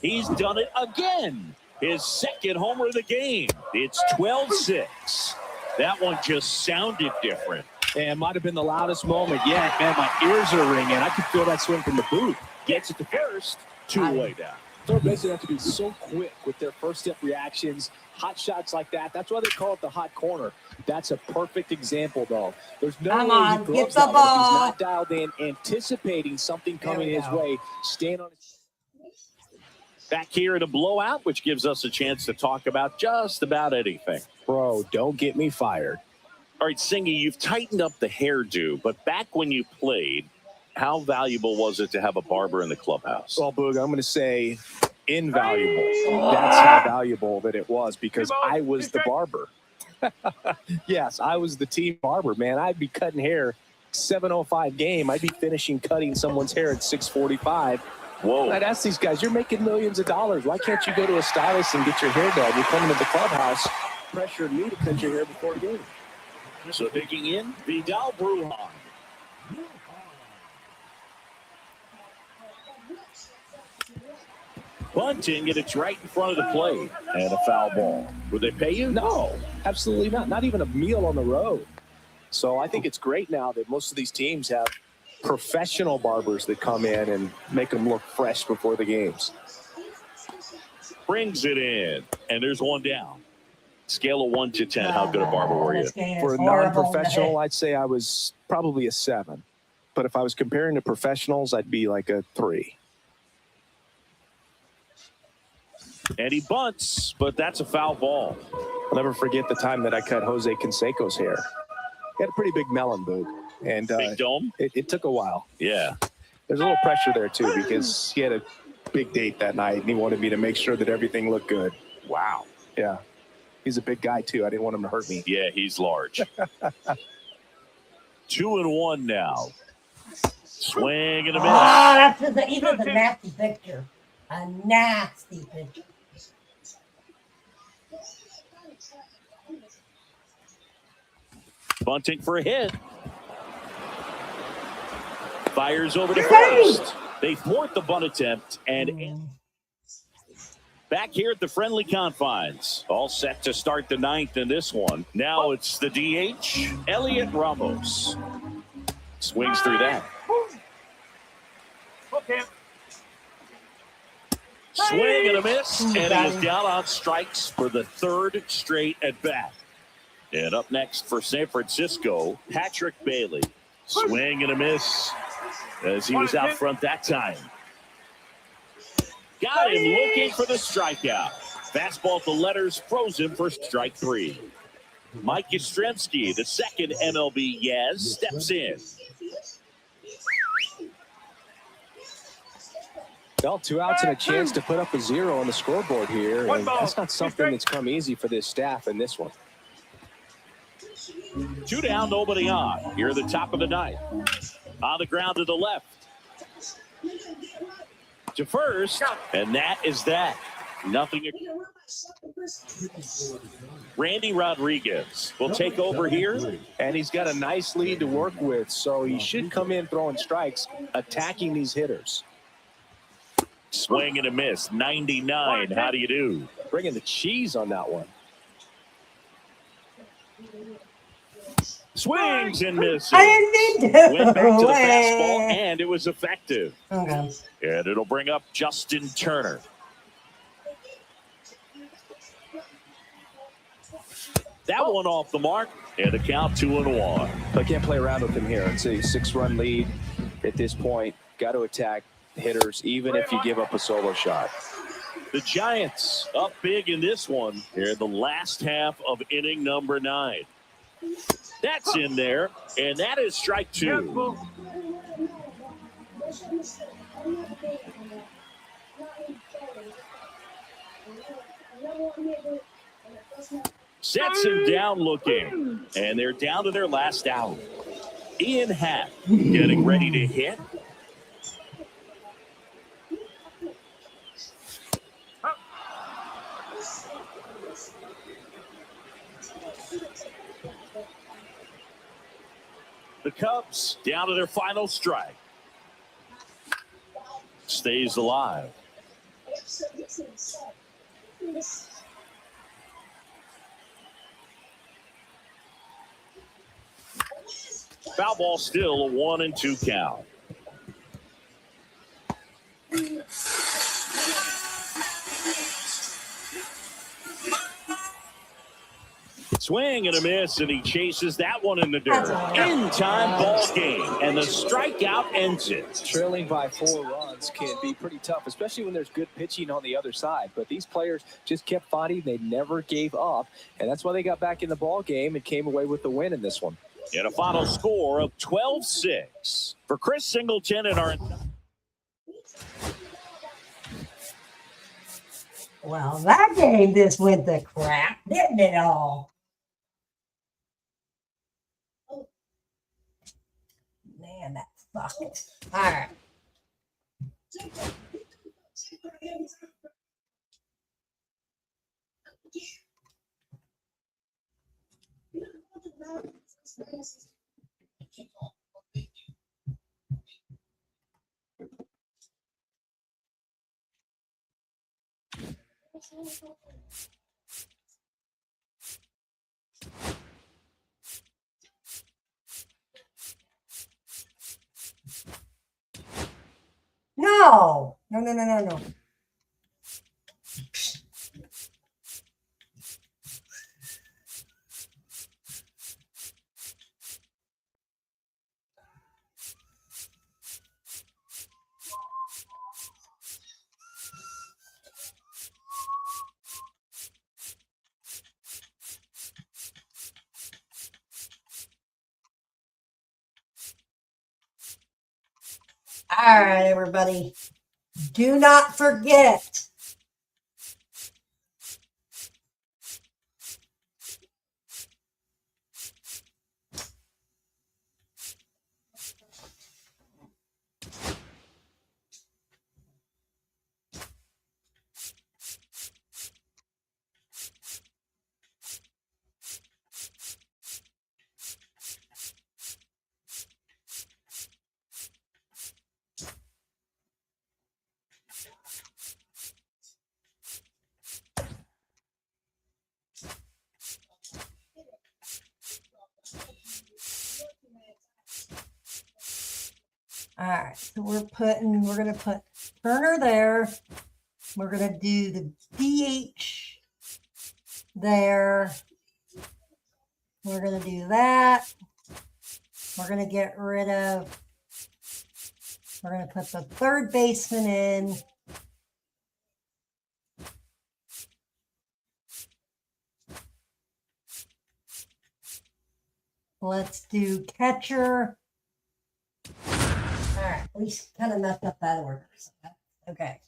He's done it again. His second homer of the game. It's 12-6. That one just sounded different. And it might have been the loudest moment yet. Man, my ears are ringing. I could feel that swing from the booth. Gets it to first. Two-way down. Third basemen have to be so quick with their first step reactions, hot shots like that. That's why they call it the hot corner. That's a perfect example, though. There's no Come way on, he get gloves the that one if he's ball. not dialed in, anticipating something There coming we his go. way, staying on his. Back here in a blowout, which gives us a chance to talk about just about anything. Bro, don't get me fired. All right, Singy, you've tightened up the hairdo, but back when you played, how valuable was it to have a barber in the clubhouse? Well, Boog, I'm going to say invaluable. That's how valuable that it was because I was the barber. Yes, I was the team barber, man. I'd be cutting hair 7:05 game. I'd be finishing cutting someone's hair at 6:45. Whoa. I'd ask these guys, you're making millions of dollars. Why can't you go to a stylist and get your hair done? You're coming to the clubhouse, pressuring me to cut your hair before a game. So digging in, Vidal Brujan. Bunting, and it's right in front of the plate. And a foul ball. Would they pay you? No, absolutely not. Not even a meal on the road. So I think it's great now that most of these teams have professional barbers that come in and make them look fresh before the games. Brings it in, and there's one down. Scale of 1 to 10, how good a barber were you? This game is For a horrible. non-professional, I'd say I was probably a 7. But if I was comparing to professionals, I'd be like a 3. And he bunts, but that's a foul ball. I'll never forget the time that I cut Jose Canseco's hair. He had a pretty big melon, Boog. And Big dome? it took a while. Yeah. There's a little pressure there, too, because he had a big date that night, and he wanted me to make sure that everything looked good. Wow. Yeah. He's a big guy, too. I didn't want him to hurt me. Yeah, he's large. 2-1 now. Swing and a miss. That's just even a nasty picture. A nasty picture. Bunting for a hit. Fires over to first. They thwart the bunt attempt and back here at the friendly confines. All set to start the 9th in this one. Now it's the DH, Elliot Ramos. Swings through that. Swing and a miss, and he is down on strikes for the 3rd straight at bat. And up next for San Francisco, Patrick Bailey. Swing and a miss as he was out front that time. Got him looking for the strikeout. Fastball to letters, froze him for strike 3. Mike Yastrzemski, the second MLB Yaz, steps in. Well, 2 outs and a chance to put up a 0 on the scoreboard here. And that's not something that's come easy for this staff in this one. 2 down, nobody on. Here at the top of the 9th. On the ground to the left. To first, and that is that. Nothing. Randy Rodriguez will take over here. And he's got a nice lead to work with, so he should come in throwing strikes, attacking these hitters. Swing and a miss. 99. How do you do? Bringing the cheese on that one. Swings and misses. I didn't mean to. Went back to the fastball, and it was effective. Okay. And it'll bring up Justin Turner. That one off the mark, and the count 2-1. I can't play around with him here. It's a 6-run lead at this point. Got to attack hitters, even if you give up a solo shot. The Giants up big in this one here in the last half of inning number 9. That's in there, and that is strike 2. Sets him down looking, and they're down to their last out. Ian Happ getting ready to hit. The Cubs down to their final strike. Stays alive. Foul ball, still a 1-2 count. Swing and a miss, and he chases that one in the dirt. In-time ball game, and the strikeout ends it. Trailing by 4 runs can be pretty tough, especially when there's good pitching on the other side. But these players just kept fighting. They never gave up, and that's why they got back in the ball game and came away with the win in this one. And a final score of 12-6 for Chris Singleton and our... Well, that game just went to crap, didn't it all? Man, that sucked. All right. No. No. All right, everybody. Do not forget. All right, so we're going to put Turner there. We're going to do the DH there. We're going to do that. We're going to get rid of, we're going to put the third baseman in. Let's do catcher. All right, we kind of messed up that order. So okay.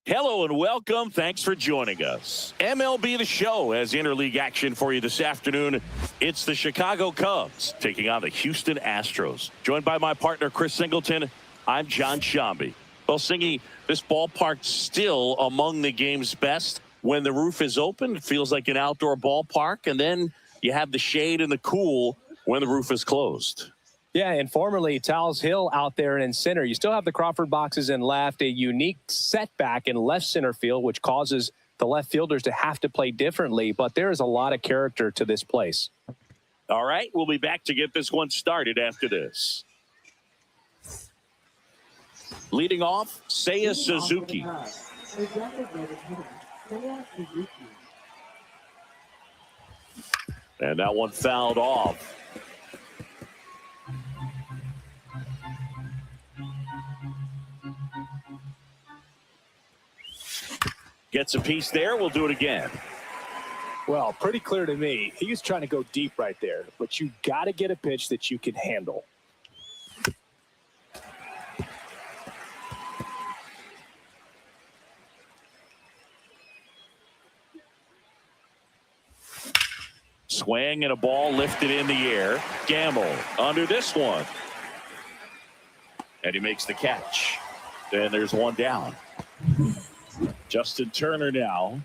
Hello and welcome. Thanks for joining us. MLB The Show has interleague action for you this afternoon. It's the Chicago Cubs taking on the Houston Astros. Joined by my partner, Chris Singleton, I'm John Shambi. Well, Singy, this ballpark's still among the game's best. When the roof is open, it feels like an outdoor ballpark, and then you have the shade and the cool when the roof is closed. Yeah, and formerly Tal's Hill out there in center. You still have the Crawford boxes in left, a unique setback in left center field, which causes the left fielders to have to play differently. But there is a lot of character to this place. All right, we'll be back to get this one started after this. Leading off, Seiya Suzuki. And that one fouled off. Gets a piece there. We'll do it again. Well, pretty clear to me. He was trying to go deep right there, but you got to get a pitch that you can handle. Swing and a ball lifted in the air. Gamble under this one. And he makes the catch. Then there's one down. Justin Turner now.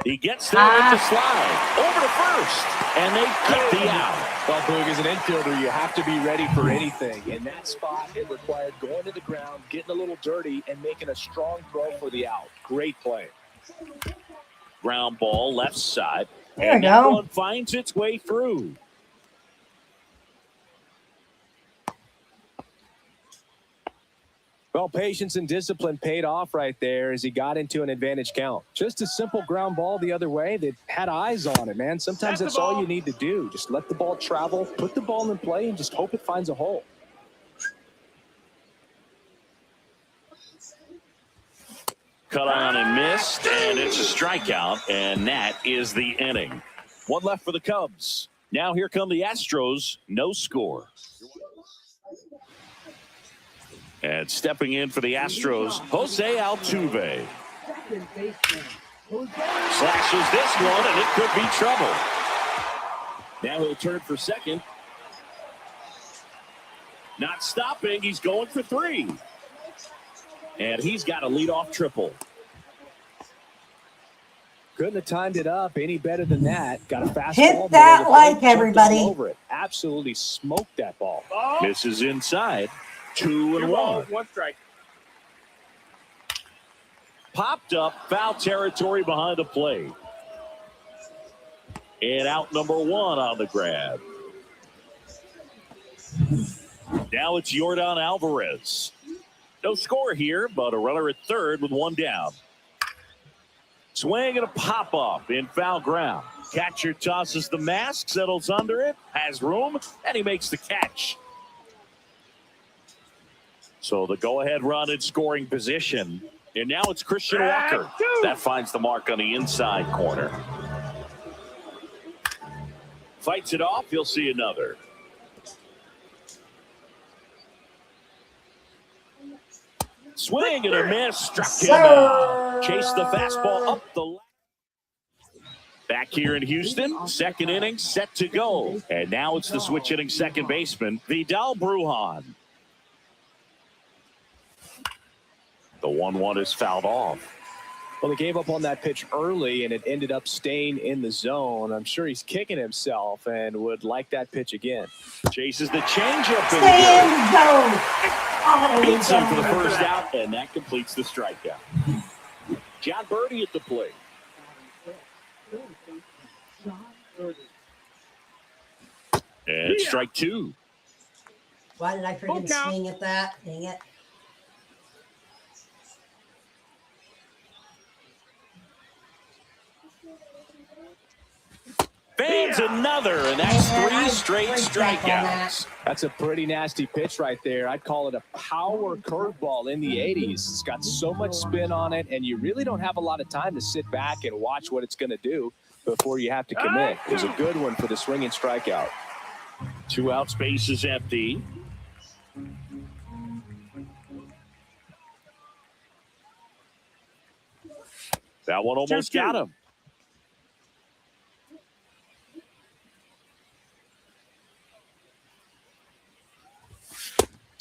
He gets there with the slide. Over to first. And they get the out. Well, Boog, as an infielder, you have to be ready for anything. In that spot, it required going to the ground, getting a little dirty, and making a strong throw for the out. Great play. Ground ball left side. There and we that go. one finds its way through. Well, patience and discipline paid off right there as he got into an advantage count. Just a simple ground ball the other way that had eyes on it, man. Sometimes that's all you need to do. Just let the ball travel, put the ball in play, and just hope it finds a hole. Cut on and missed, and it's a strikeout, and that is the inning. One left for the Cubs. Now here come the Astros, no score. And stepping in for the Astros, Jose Altuve. Slashes this one, and it could be trouble. Now he'll turn for second. Not stopping. He's going for 3. And he's got a leadoff triple. Couldn't have timed it up any better than that. Got a fastball. Hit that middle of the like, plate, jumped everybody. all over it. Absolutely smoked that ball. Misses inside. 2-1. 1 strike. Popped up, foul territory behind the plate. And out number 1 on the grab. Now it's Yordan Alvarez. No score here, but a runner at third with 1 down. Swing and a pop-up in foul ground. Catcher tosses the mask, settles under it, has room, and he makes the catch. So the go-ahead run in scoring position. And now it's Christian Walker. That finds the mark on the inside corner. Fights it off. You'll see another. Swing and a miss. Struck him out. Chased the fastball up the left. Back here in Houston, second inning set to go. And now it's the switch hitting second baseman, Vidal Brujan. The 1-1 is fouled off. Well, they gave up on that pitch early, and it ended up staying in the zone. I'm sure he's kicking himself and would like that pitch again. Chases the changeup. Stay in the zone. Oh, Beats him for the first out, and that completes the strikeout. John Birdie at the plate. And strike 2. Why did I freaking swing at that? Dang it. Fans another, and that's 3 straight strikeouts. That's a pretty nasty pitch right there. I'd call it a power curveball in the 80s. It's got so much spin on it, and you really don't have a lot of time to sit back and watch what it's going to do before you have to commit. It was a good one for the swinging strikeout. 2 outs, base is empty. That one almost got him.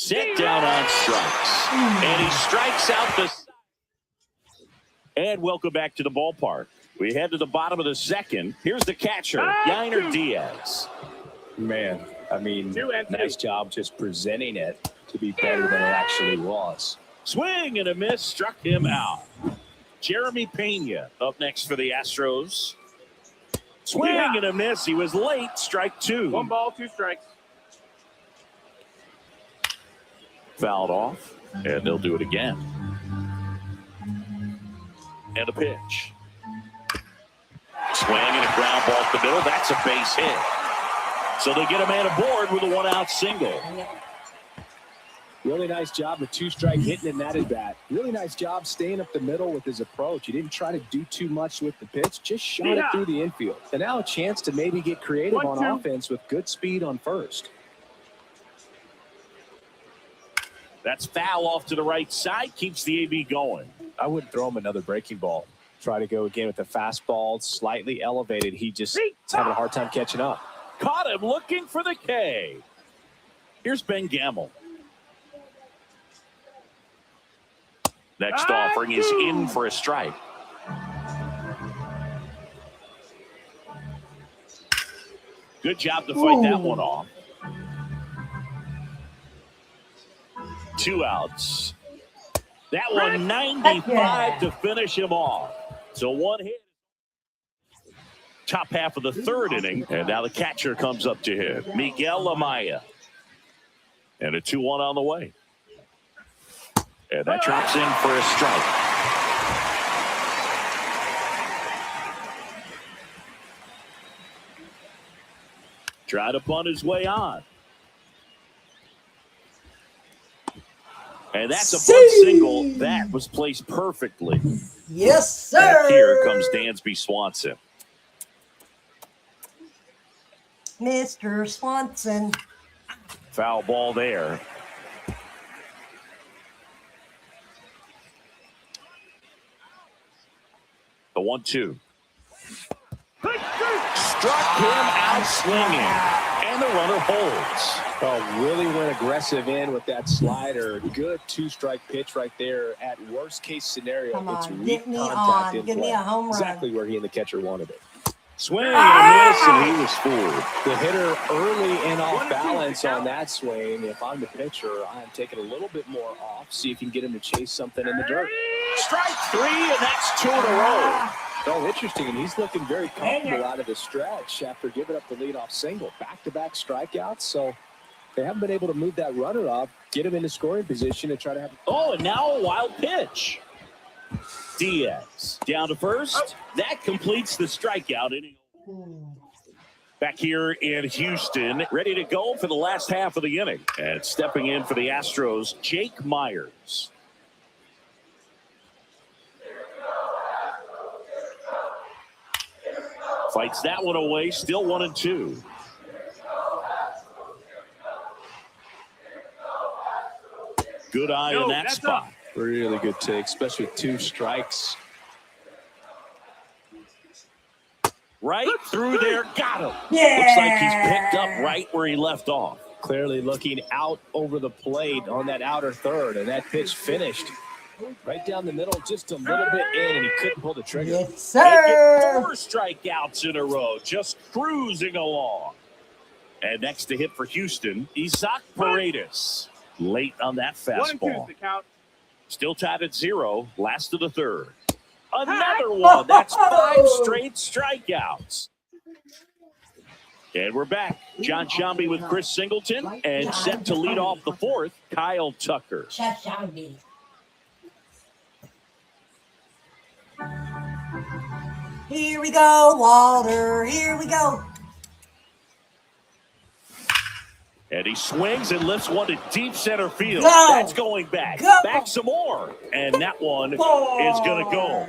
Set down on strikes. And he strikes out the... And welcome back to the ballpark. We head to the bottom of the second. Here's the catcher, Yainer Diaz. Man, I mean, nice job just presenting it to be better than it actually was. Swing and a miss, struck him out. Jeremy Pena up next for the Astros. Swing and a miss. He was late, strike 2. 1 ball, 2 strikes. Fouled off, and they'll do it again. And a pitch. Swing and a ground ball to the middle. That's a base hit. So they get a man aboard with a 1-out single. Really nice job with 2-strike hitting in that at bat. Really nice job staying up the middle with his approach. He didn't try to do too much with the pitch, just shot it through the infield. And now a chance to maybe get creative on offense with good speed on first. That's foul off to the right side, keeps the AB going. I wouldn't throw him another breaking ball. Try to go again with the fastball, slightly elevated. He just is having a hard time catching up. Caught him looking for the K. Here's Ben Gamble. Next offering is in for a strike. Good job to fight that one off. 2 outs. That one 95 to finish him off. So 1 hit. Top half of the third inning. And now the catcher comes up to him. Miguel Amaya. And a 2-1 on the way. And that drops in for a strike. Tried to bunt his way on. And that's a bunt single. That was placed perfectly. Yes, sir. And here comes Dansby Swanson. Mr. Swanson. Foul ball there. The 1-2. Struck him out swinging. And and the runner holds. Oh, really went aggressive in with that slider. Good two-strike pitch right there. At worst-case scenario, Come it's on, weak get me contact on. in Give me play. a home run. Exactly where he and the catcher wanted it. Swing and a miss, and he was fooled. The hitter early and off balance on that swing. If I'm the pitcher, I'm taking a little bit more off, see if you can get him to chase something in the dirt. Strike 3, and that's 2 in a row. Oh, interesting, and he's looking very comfortable out of the stretch after giving up the leadoff single. Back-to-back strikeouts, so they haven't been able to move that runner up, get him into scoring position, and try to have. Oh, and now a wild pitch. Diaz down to first. That completes the strikeout inning. Back here in Houston, ready to go for the last half of the inning. And stepping in for the Astros, Jake Myers. Fights that one away, still 1-2. Good eye in that spot. Really good take, especially with 2 strikes. Right through there, got him. Yeah. Looks like he's picked up right where he left off. Clearly looking out over the plate on that outer third, and that pitch finished right down the middle, just a little bit in, and he couldn't pull the trigger. Yes, Making sir. 4 strikeouts in a row, just cruising along. And next to hit for Houston, Isaac Paredes. Late on that fastball. Still tied at 0, last of the third. Another one. That's 5 straight strikeouts. And we're back. John Shambi with Chris Singleton, and set to lead off the 4th, Kyle Tucker. Here we go, Walter. Here we go. And he swings and lifts one to deep center field. Go. That's going back. Go. Back some more. And that one is going to go.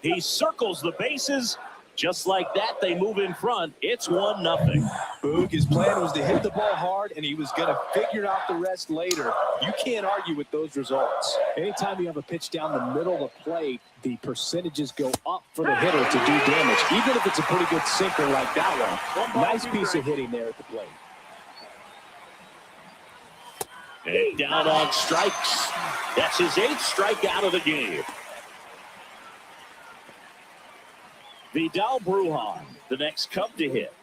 He circles the bases. Just like that, they move in front. It's 1-0. Boog, his plan was to hit the ball hard, and he was going to figure out the rest later. You can't argue with those results. Anytime you have a pitch down the middle of the plate, the percentages go up for the hitter to do damage, even if it's a pretty good sinker like that one. Nice piece of hitting there at the plate. And down on strikes. That's his 8th strikeout of the game. Vidal Brujan, the next Cub to hit.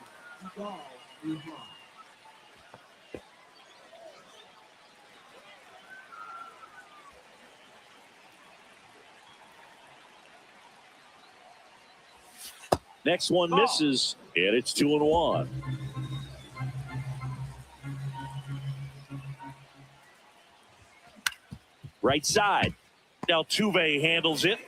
Next one misses, and it's 2-1. Right side. Altuve handles it.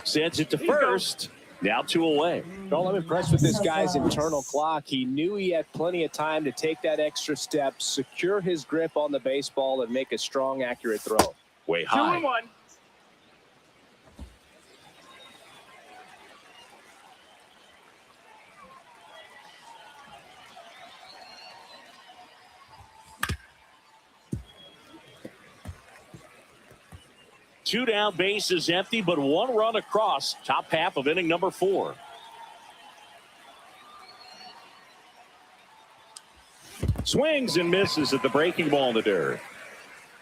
Sends it to first. Now 2 away. Well, I'm impressed with this guy's internal clock. He knew he had plenty of time to take that extra step, secure his grip on the baseball, and make a strong, accurate throw. Way high. 2-1. Two down, base is empty, but 1 run across. Top half of inning number 4. Swings and misses at the breaking ball in the dirt.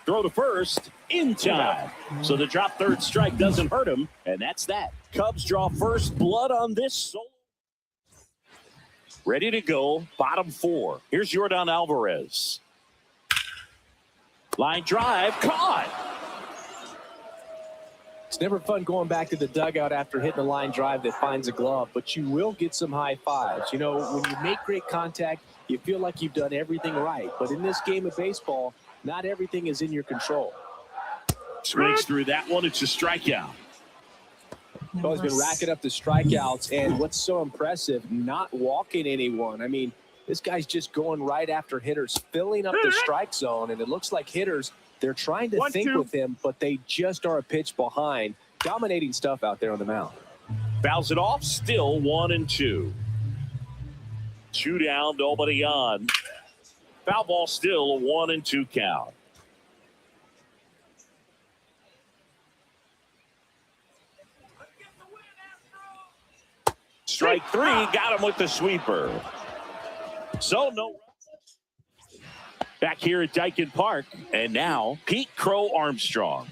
Throw to first in time. So the drop third strike doesn't hurt him, and that's that. Cubs draw first blood on this solo. Ready to go, bottom 4. Here's Yordan Alvarez. Line drive, caught. It's never fun going back to the dugout after hitting a line drive that finds a glove, but you will get some high fives. You know, when you make great contact, you feel like you've done everything right. But in this game of baseball, not everything is in your control. Swings through that one. It's a strikeout. Well, he's been racking up the strikeouts, and what's so impressive, not walking anyone. I mean, this guy's just going right after hitters, filling up the strike zone, and it looks like hitters, they're trying to think with him, but they just are a pitch behind. Dominating stuff out there on the mound. Fouls it off, still 1-2. 2 down, nobody on. Foul ball still a 1-2 count. Strike 3, got him with the sweeper. So no. Back here at Dyken Park, and now Pete Crow Armstrong.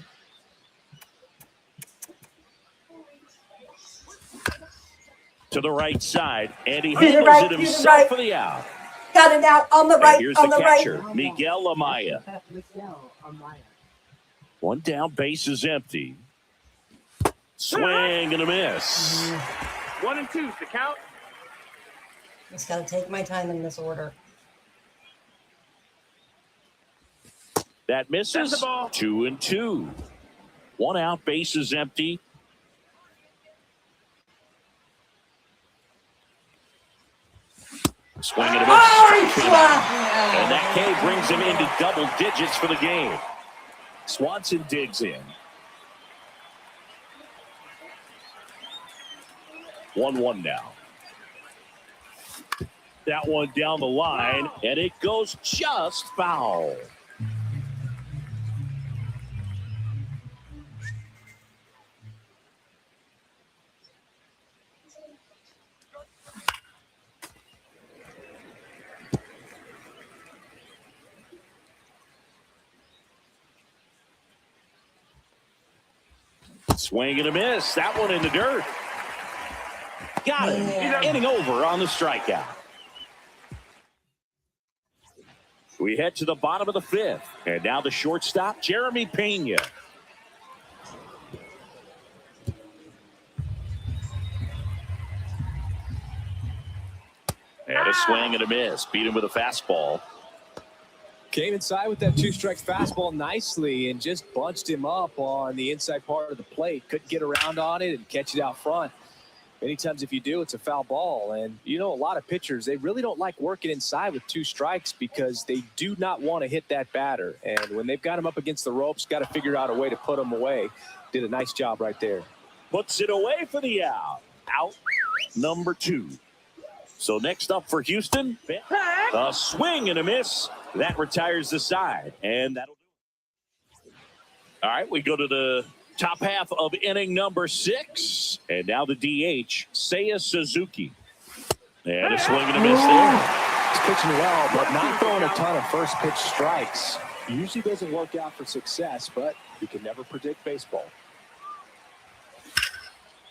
To the right side, and he handles right, it to the himself right. for the out. Got it out on the And right, here's on the the catcher, right. Miguel Amaya. One down, base is empty. Swing and a miss. 1 and 2 to count. Just got to take my time in this order. That misses. Send the ball. 2 and 2. One out, base is empty. Swing and a miss. And that K brings him into double digits for the game. Swanson digs in. 1-1 now. That one down the line, and it goes just foul. Swing and a miss. That one in the dirt. Got him. Yeah. Inning over on the strikeout. We head to the bottom of the fifth. And now the shortstop, Jeremy Pena. And a swing and a miss. Beat him with a fastball. Came inside with that 2-strike fastball nicely and just bunched him up on the inside part of the plate. Couldn't get around on it and catch it out front. Many times if you do, it's a foul ball. And, you know, a lot of pitchers, they really don't like working inside with 2 strikes because they do not want to hit that batter. And when they've got him up against the ropes, got to figure out a way to put him away. Did a nice job right there. Puts it away for the out. Out number 2. So next up for Houston, a swing and a miss. That retires the side, and that'll do it. All right, we go to the top half of inning number 6, and now the DH, Seiya Suzuki. And a swing and a miss there. He's pitching well, but not throwing a ton of first pitch strikes. Usually doesn't work out for success, but you can never predict baseball.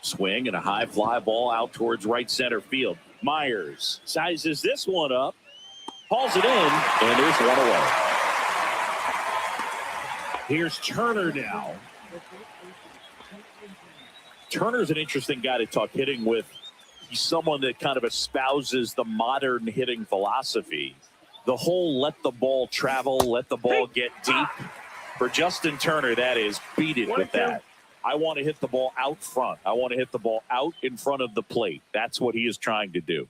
Swing and a high fly ball out towards right center field. Myers sizes this one up. Hauls it in, and there's one away. Here's Turner now. Turner's an interesting guy to talk hitting with. He's someone that kind of espouses the modern hitting philosophy. The whole let the ball travel, let the ball get deep. For Justin Turner, that is, beat it with that. I want to hit the ball out front. I want to hit the ball out in front of the plate. That's what he is trying to do.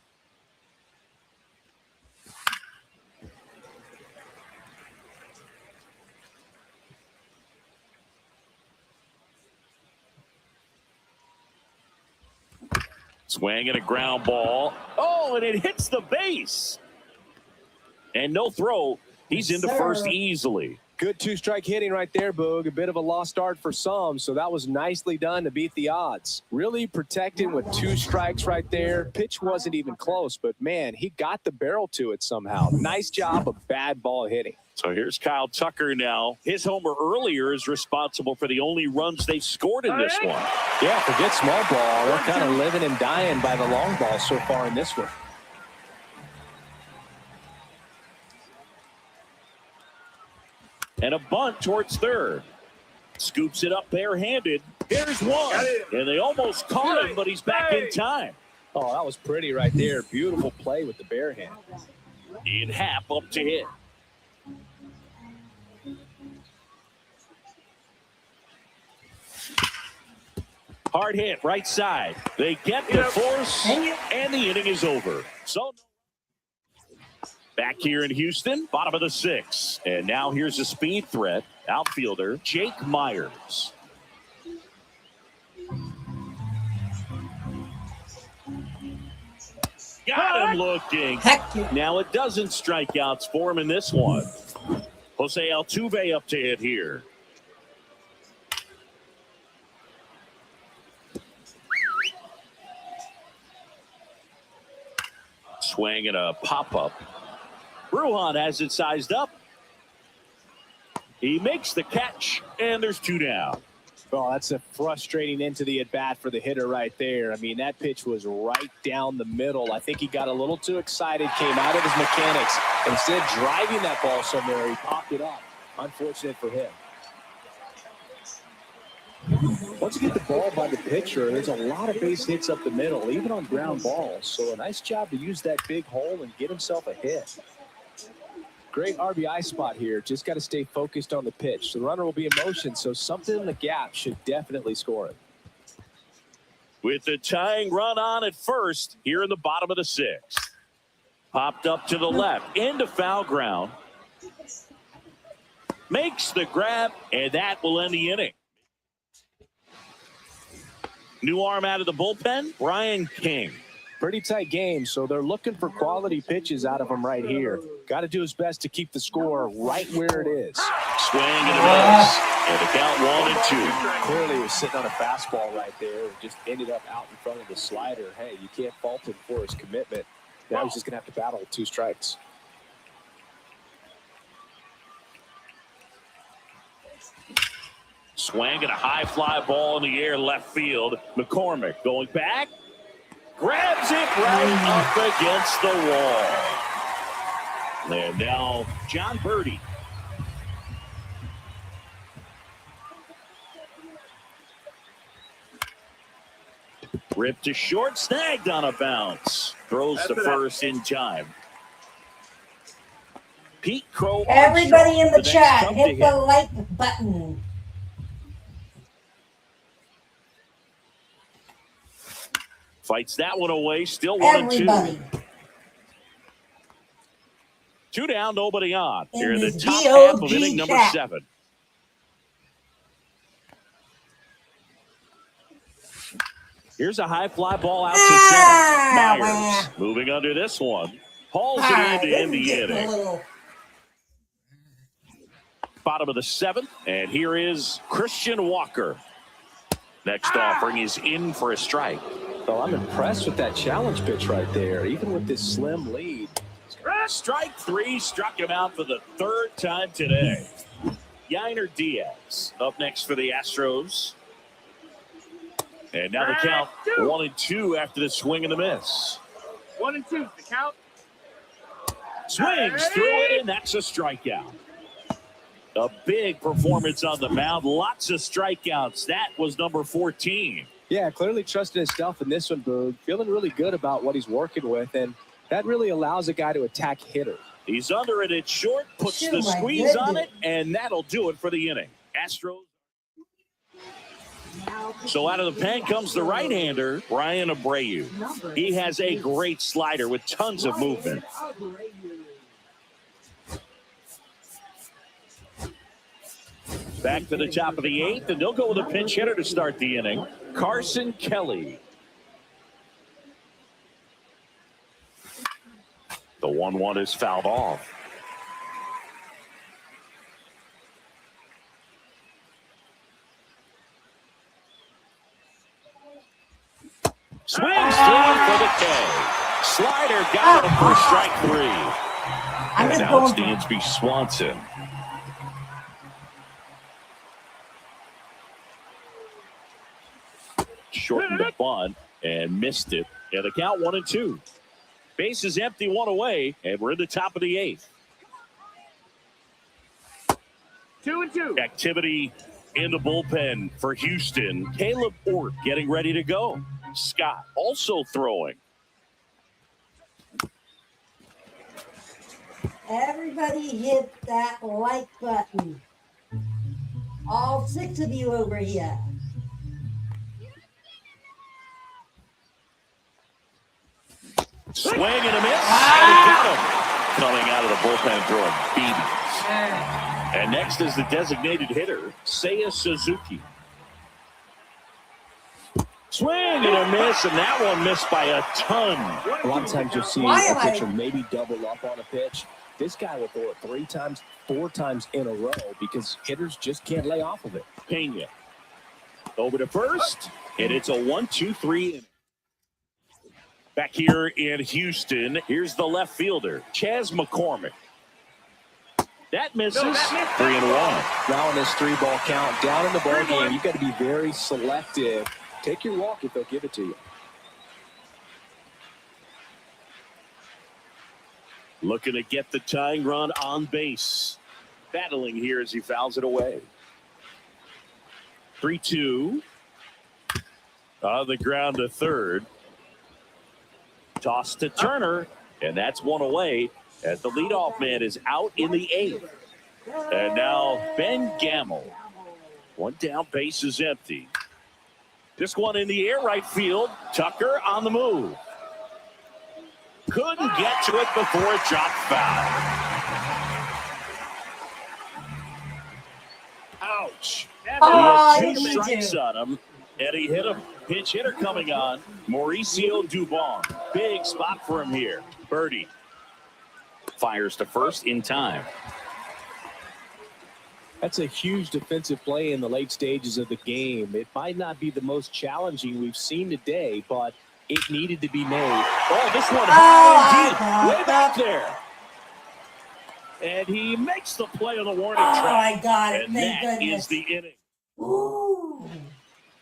Swing and a ground ball. Oh, and it hits the base. And no throw. He's into first easily. Good 2-strike hitting right there, Boog. A bit of a lost start for some, so that was nicely done to beat the odds. Really protecting with 2 strikes right there. Pitch wasn't even close, but, man, he got the barrel to it somehow. Nice job of bad ball hitting. So here's Kyle Tucker now. His homer earlier is responsible for the only runs they've scored in this one. Yeah, forget small ball. They're kind of living and dying by the long ball so far in this one. And a bunt towards third. Scoops it up barehanded. There's one. And they almost caught him, but he's back in time. Oh, that was pretty right there. Beautiful play with the bare hand. Ian Happ up to hit. Hard hit, right side. They get the force, and the inning is over. So back here in Houston, bottom of the 6th. And now here's a speed threat, outfielder Jake Myers. Got him looking. Heck yeah. Now a dozen strikeouts for him in this one. Jose Altuve up to hit here. Swing and a pop-up. Bruhan has it sized up. He makes the catch, and there's 2 down. Well, that's a frustrating end to the at-bat for the hitter right there. I mean, that pitch was right down the middle. I think he got a little too excited, came out of his mechanics. Instead of driving that ball somewhere, he popped it up. Unfortunate for him. Once you get the ball by the pitcher, there's a lot of base hits up the middle, even on ground balls. So a nice job to use that big hole and get himself a hit. Great RBI spot here. Just got to stay focused on the pitch. The runner will be in motion, so something in the gap should definitely score him. With the tying run on at first here in the bottom of the 6th. Popped up to the left into foul ground. Makes the grab, and that will end the inning. New arm out of the bullpen, Brian King. Pretty tight game, so they're looking for quality pitches out of him right here. Got to do his best to keep the score right where it is. Swing and a miss. And the count 1-2. Clearly he was sitting on a fastball right there and just ended up out in front of the slider. Hey, you can't fault him for his commitment. Now he's just going to have to battle with 2 strikes. Swing and a high fly ball in the air left field. McCormick going back. Grabs it right up against the wall. And now John Birdie. Ripped to short, snagged on a bounce. Throws to first in time. Pete Crow. Everybody in the next chat, come hit to the like button. Fights that one away. Still 1-2. Everybody. 2 down, nobody on. In Here in the this top half of DOG inning number chat. 7. Here's a high fly ball out to center. Myers moving under this one. Hauls it in to end the inning. Bottom of the 7th, and here is Christian Walker. Next offering is in for a strike. Well, I'm impressed with that challenge pitch right there, even with this slim lead. Strike 3 struck him out for the 3rd time today. Yainer Diaz up next for the Astros. And now the count 1-2 after the swing and the miss. 1-2 the count. Swings through it, and that's a strikeout. A big performance on the mound. Lots of strikeouts. That was number 14. Yeah, clearly trusting his stuff in this one, Boog. Feeling really good about what he's working with, and that really allows a guy to attack hitter. He's under it at short, puts Oh, the my squeeze on goodness. it, and that'll do it for the inning. Astros. So out of the pen comes the right-hander, Brian Abreu. He has a great slider with tons of movement. Back to the top of the 8th, and they'll go with a pinch hitter to start the inning. Carson Kelly. The 1-1 is fouled off. Swings through for the K. Slider got him for strike 3. I'm And just now it's going. Dansby Swanson. Shortened the bunt and missed it. Yeah, the count 1-2. Base is empty, 1 away, and we're in the top of the 8th. 2-2. Activity in the bullpen for Houston. Caleb Ort getting ready to go. Scott also throwing. Everybody hit that like button. All 6 of you over here. Swing and a miss. And he got him. Coming out of the bullpen throwing BBs. And next is the designated hitter, Seiya Suzuki. Swing and a miss, and that one missed by a ton. A lot of times you'll see Why a am I- pitcher maybe double up on a pitch. This guy will throw it 3 times, 4 times in a row because hitters just can't lay off of it. Pena over to first, and it's a 1-2-3. Back here in Houston, here's the left fielder, Chas McCormick. That misses. 3-1. Now on this 3-ball count, down in the ball game, you've got to be very selective. Take your walk if they'll give it to you. Looking to get the tying run on base. Battling here as he fouls it away. 3-2. On the ground to third. Toss to Turner, and that's one away as the leadoff man is out in the 8th. And now Ben Gamel. One down, base is empty. This one in the air, right field. Tucker on the move. Couldn't get to it before it dropped foul. Ouch. Oh, He I had 2 didn't mean strikes to. on him, and he hit a pinch hitter coming on. Mauricio Dubon. Big spot for him here. Birdie fires to first in time. That's a huge defensive play in the late stages of the game. It might not be the most challenging we've seen today, but it needed to be made. Oh, this one high indeed. Way back there. And he makes the play on the warning Oh, track. I got it. And Thank that goodness. is the inning. Ooh.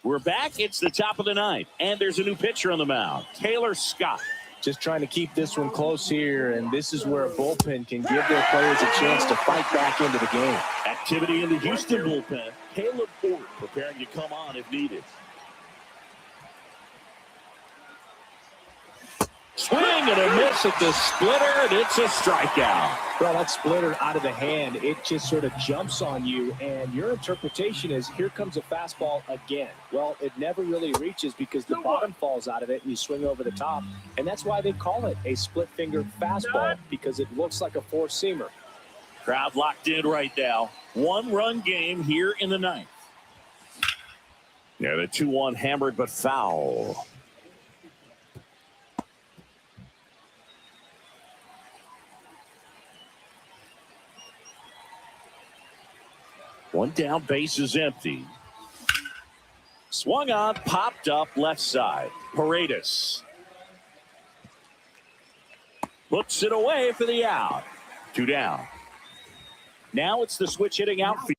We're back. It's the top of the 9th. And there's a new pitcher on the mound, Taylor Scott. Just trying to keep this one close here, and this is where a bullpen can give their players a chance to fight back into the game. Activity in the Houston bullpen. Caleb Ford preparing to come on if needed. Swing and a miss at the splitter, and it's a strikeout. Well, that splitter out of the hand, it just sort of jumps on you, and your interpretation is, here comes a fastball again. Well, it never really reaches because the bottom falls out of it, and you swing over the top, and that's why they call it a split-finger fastball, because it looks like a four-seamer. Crowd locked in right now. 1-run game here in the 9th. Yeah, the 2-1 hammered but foul. One down, base is empty. Swung on, popped up left side. Paredes puts it away for the out. 2 down. Now it's the switch hitting outfield.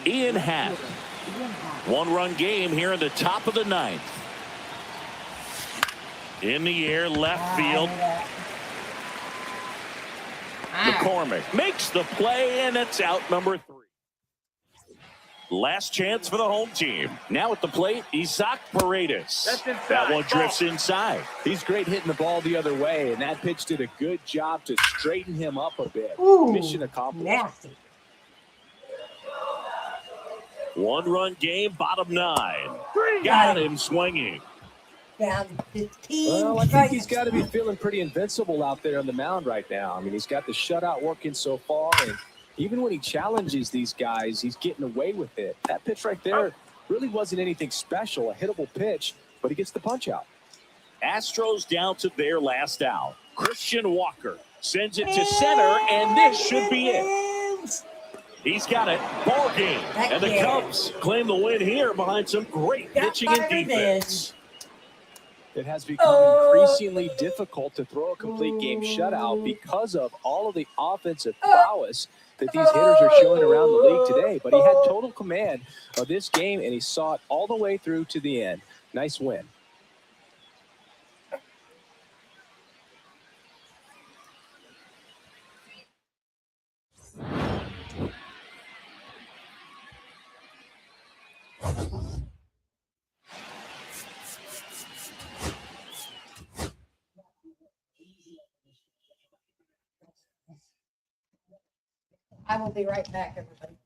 Ian Happ. 1-run game here in the top of the 9th. In the air, left field. McCormick makes the play, and it's out number 3. Last chance for the home team. Now at the plate, Isaac Paredes. That one drifts inside. He's great hitting the ball the other way, and that pitch did a good job to straighten him up a bit. Ooh, Mission accomplished. nasty. 1-run game, bottom 9. Got him swinging. Down 15. Well, I think strikes. he's got to be feeling pretty invincible out there on the mound right now. I mean, he's got the shutout working so far, and even when he challenges these guys, he's getting away with it. That pitch right there really wasn't anything special, a hittable pitch, but he gets the punch out. Astros down to their last out. Christian Walker sends it to center, and this should be it. He's got it. Ball game. And the Cubs claim the win here behind some great pitching and defense. It has become increasingly difficult to throw a complete game shutout because of all of the offensive prowess that these hitters are showing around the league today. But he had total command of this game, and he saw it all the way through to the end. Nice win. I will be right back, everybody.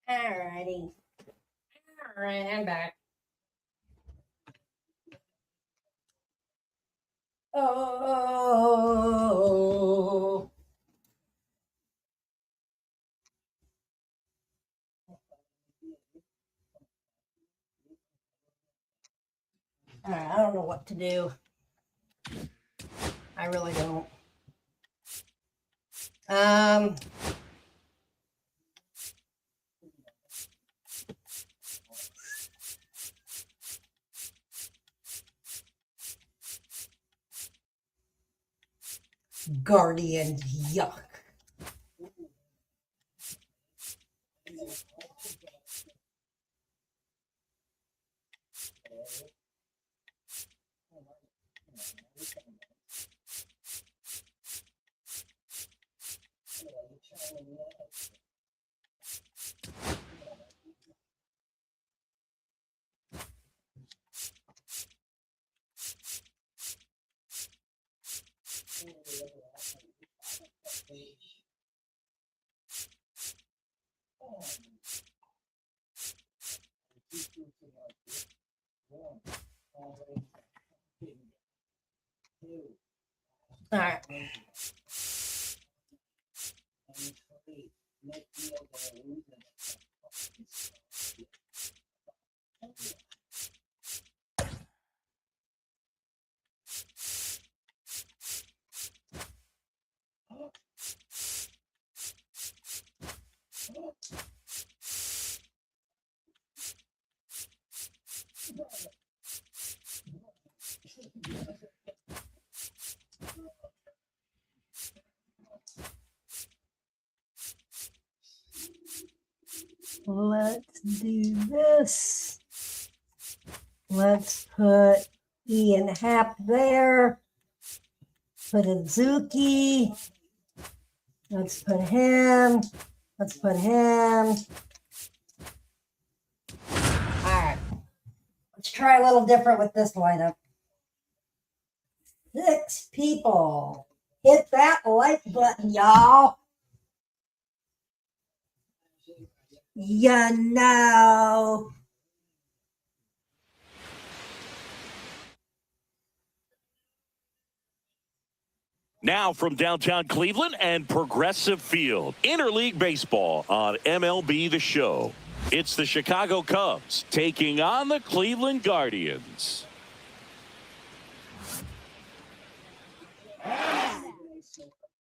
Alrighty. Alright, I'm back. Oh. Alright, I don't know what to do. I really don't. Guardians, yuck. All right. Let's do this. Let's put Ian Happ there. Put Azuki. Let's put him. Let's put him. All right. Let's try a little different with this lineup. 6 people. Hit that like button, y'all. You know. Now from downtown Cleveland and Progressive Field, Interleague Baseball on MLB The Show. It's the Chicago Cubs taking on the Cleveland Guardians.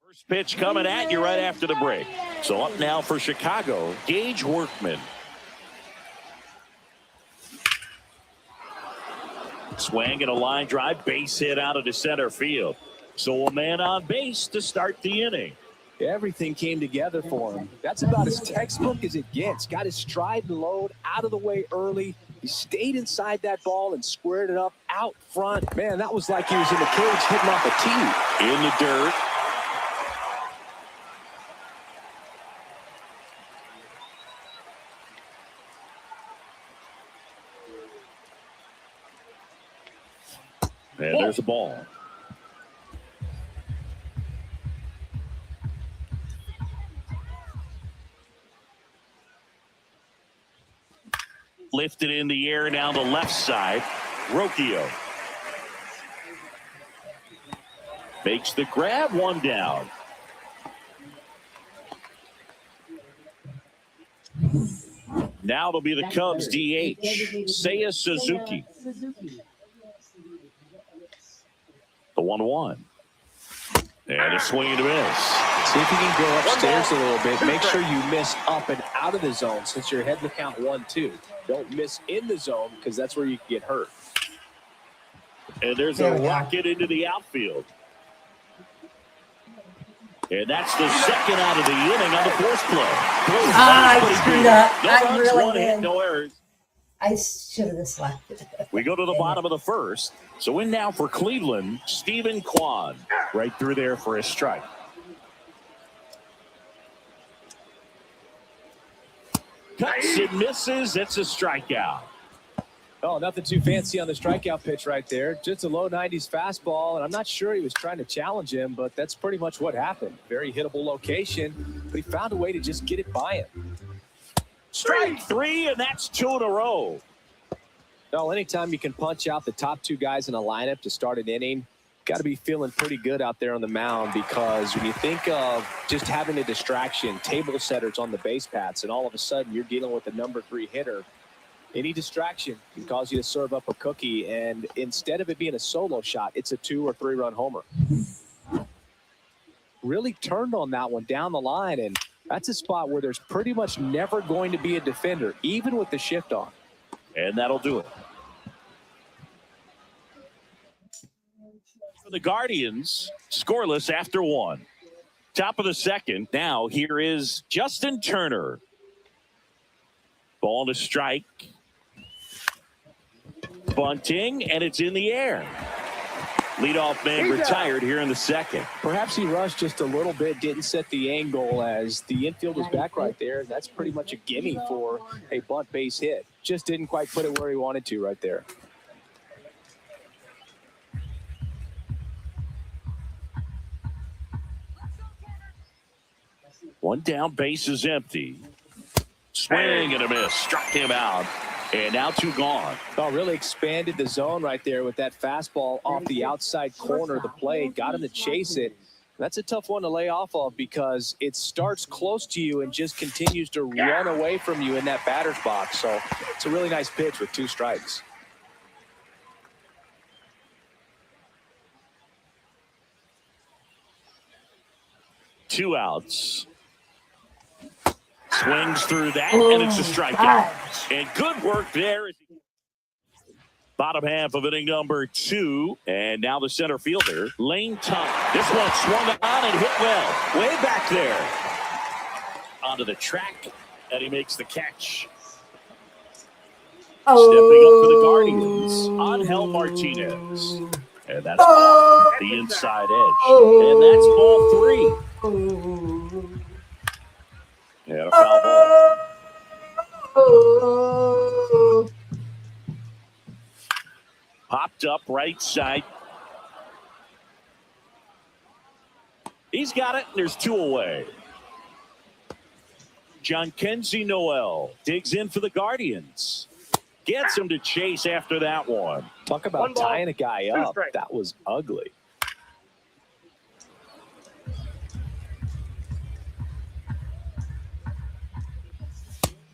First pitch coming at you right after the break. So up now for Chicago, Gage Workman. Swing and a line drive, base hit out of the center field. So a man on base to start the inning. Everything came together for him. That's about as textbook as it gets. Got his stride and load out of the way early. He stayed inside that ball and squared it up out front. Man, that was like he was in the cage hitting off a tee. In the dirt. And there's a ball. Lifted in the air down the left side. Rocchio makes the grab, one down. Now it'll be the Cubs DH, Seiya Suzuki. The 1-1. And a swing and a miss. See if you can go upstairs a little bit. Make sure you miss up and out of the zone since you're ahead in the count 1-2. Don't miss in the zone because that's where you can get hurt. And there's a rocket into the outfield. And that's the second out of the inning on the force play. I screwed up. I really did. No errors. I should have just left it. We go to the bottom of the first. So in now for Cleveland, Stephen Kwan. Right through there for a strike. Cuts and misses. It's a strikeout. Oh, nothing too fancy on the strikeout pitch right there. Just a low 90s fastball, and I'm not sure he was trying to challenge him, but that's pretty much what happened. Very hittable location, but he found a way to just get it by him. Strike three, and that's 2 in a row. No, anytime you can punch out the top two guys in a lineup to start an inning, got to be feeling pretty good out there on the mound, because when you think of just having a distraction, table setters on the base paths, and all of a sudden you're dealing with the number 3 hitter, any distraction can cause you to serve up a cookie, and instead of it being a solo shot, it's a 2 or 3 run homer. Really turned on that one down the line, and that's a spot where there's pretty much never going to be a defender, even with the shift on. And that'll do it. For the Guardians, scoreless after 1. Top of the second. Now here is Justin Turner. Ball to strike. Bunting, and it's in the air. Leadoff man retired here in the second. Perhaps he rushed just a little bit, didn't set the angle as the infield was back right there. That's pretty much a gimme for a bunt base hit. Just didn't quite put it where he wanted to right there. One down, base is empty. Swing and a miss. Struck him out. And now 2 gone. Oh, really expanded the zone right there with that fastball off the outside corner of the plate. Got him to chase it. That's a tough one to lay off of, because it starts close to you and just continues to run away from you in that batter's box. So it's a really nice pitch with 2 strikes. Two outs. Swings through that, and it's a strikeout. And good work there. Bottom half of inning number 2. And now the center fielder, Lane Thomas. This one swung on and hit well. Way back there. Onto the track, and he makes the catch. Stepping up for the Guardians, Angel Martinez. And that's the inside edge. And that's ball 3. And a foul ball. Popped up right side. He's got it, and there's 2 away. Jhonkensy Noel digs in for the Guardians. Gets him to chase after that one. Talk about tying a guy up. That was ugly.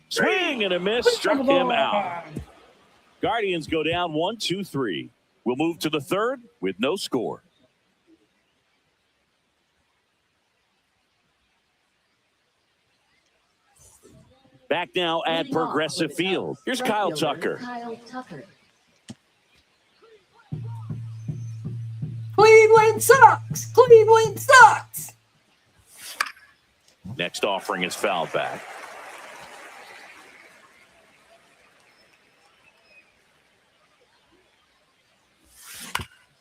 Swing and a miss. Struck him out. Guardians go down 1-2-3. We'll move to the third with no score. Back now at Progressive Field. Here's Kyle Tucker. Cleveland sucks. Cleveland sucks. Next offering is fouled back.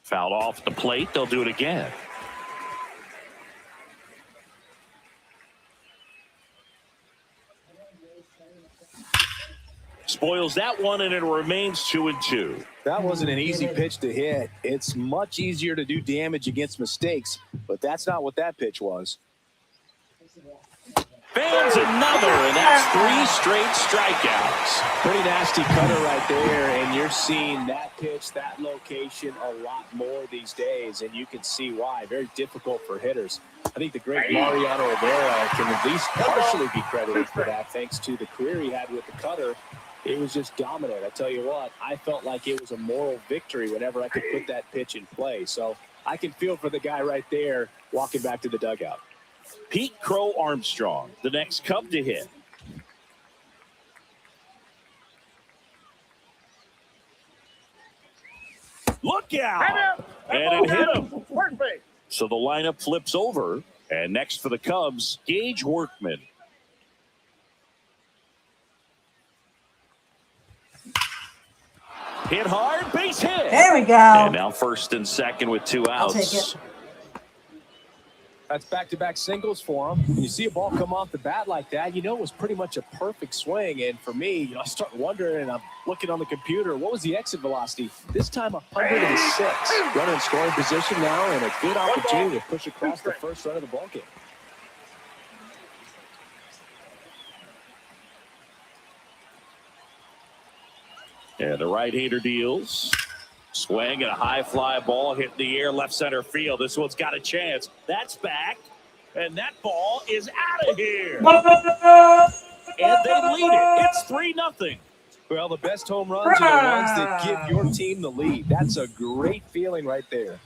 Fouled off the plate. They'll do it again. Spoils that one, and it remains 2-2. That wasn't an easy pitch to hit. It's much easier to do damage against mistakes, but that's not what that pitch was. Fans another, and that's 3 straight strikeouts. Pretty nasty cutter right there, and you're seeing that pitch, that location a lot more these days, and you can see why. Very difficult for hitters. I think the great Mariano Rivera can at least partially be credited for that, thanks to the career he had with the cutter. It was just dominant. I tell you what, I felt like it was a moral victory whenever I could put that pitch in play. So I can feel for the guy right there walking back to the dugout. Pete Crow Armstrong, the next Cub to hit. Look out! And it hit him. Perfect. So the lineup flips over. And next for the Cubs, Gage Workman. Hit hard, base hit. There we go. And now first and second with 2 outs. I'll take it. That's back-to-back singles for him. When you see a ball come off the bat like that, you know it was pretty much a perfect swing. And for me, I start wondering, and I'm looking on the computer, what was the exit velocity? This time 106. Runner in scoring position now, and a good opportunity to push across the first run of the ballgame. And the right-hander deals. Swing and a high fly ball hit in the air, left center field. This one's got a chance. That's back. And that ball is out of here. And they lead it. It's 3-0. Well, the best home runs are the ones that give your team the lead. That's a great feeling right there.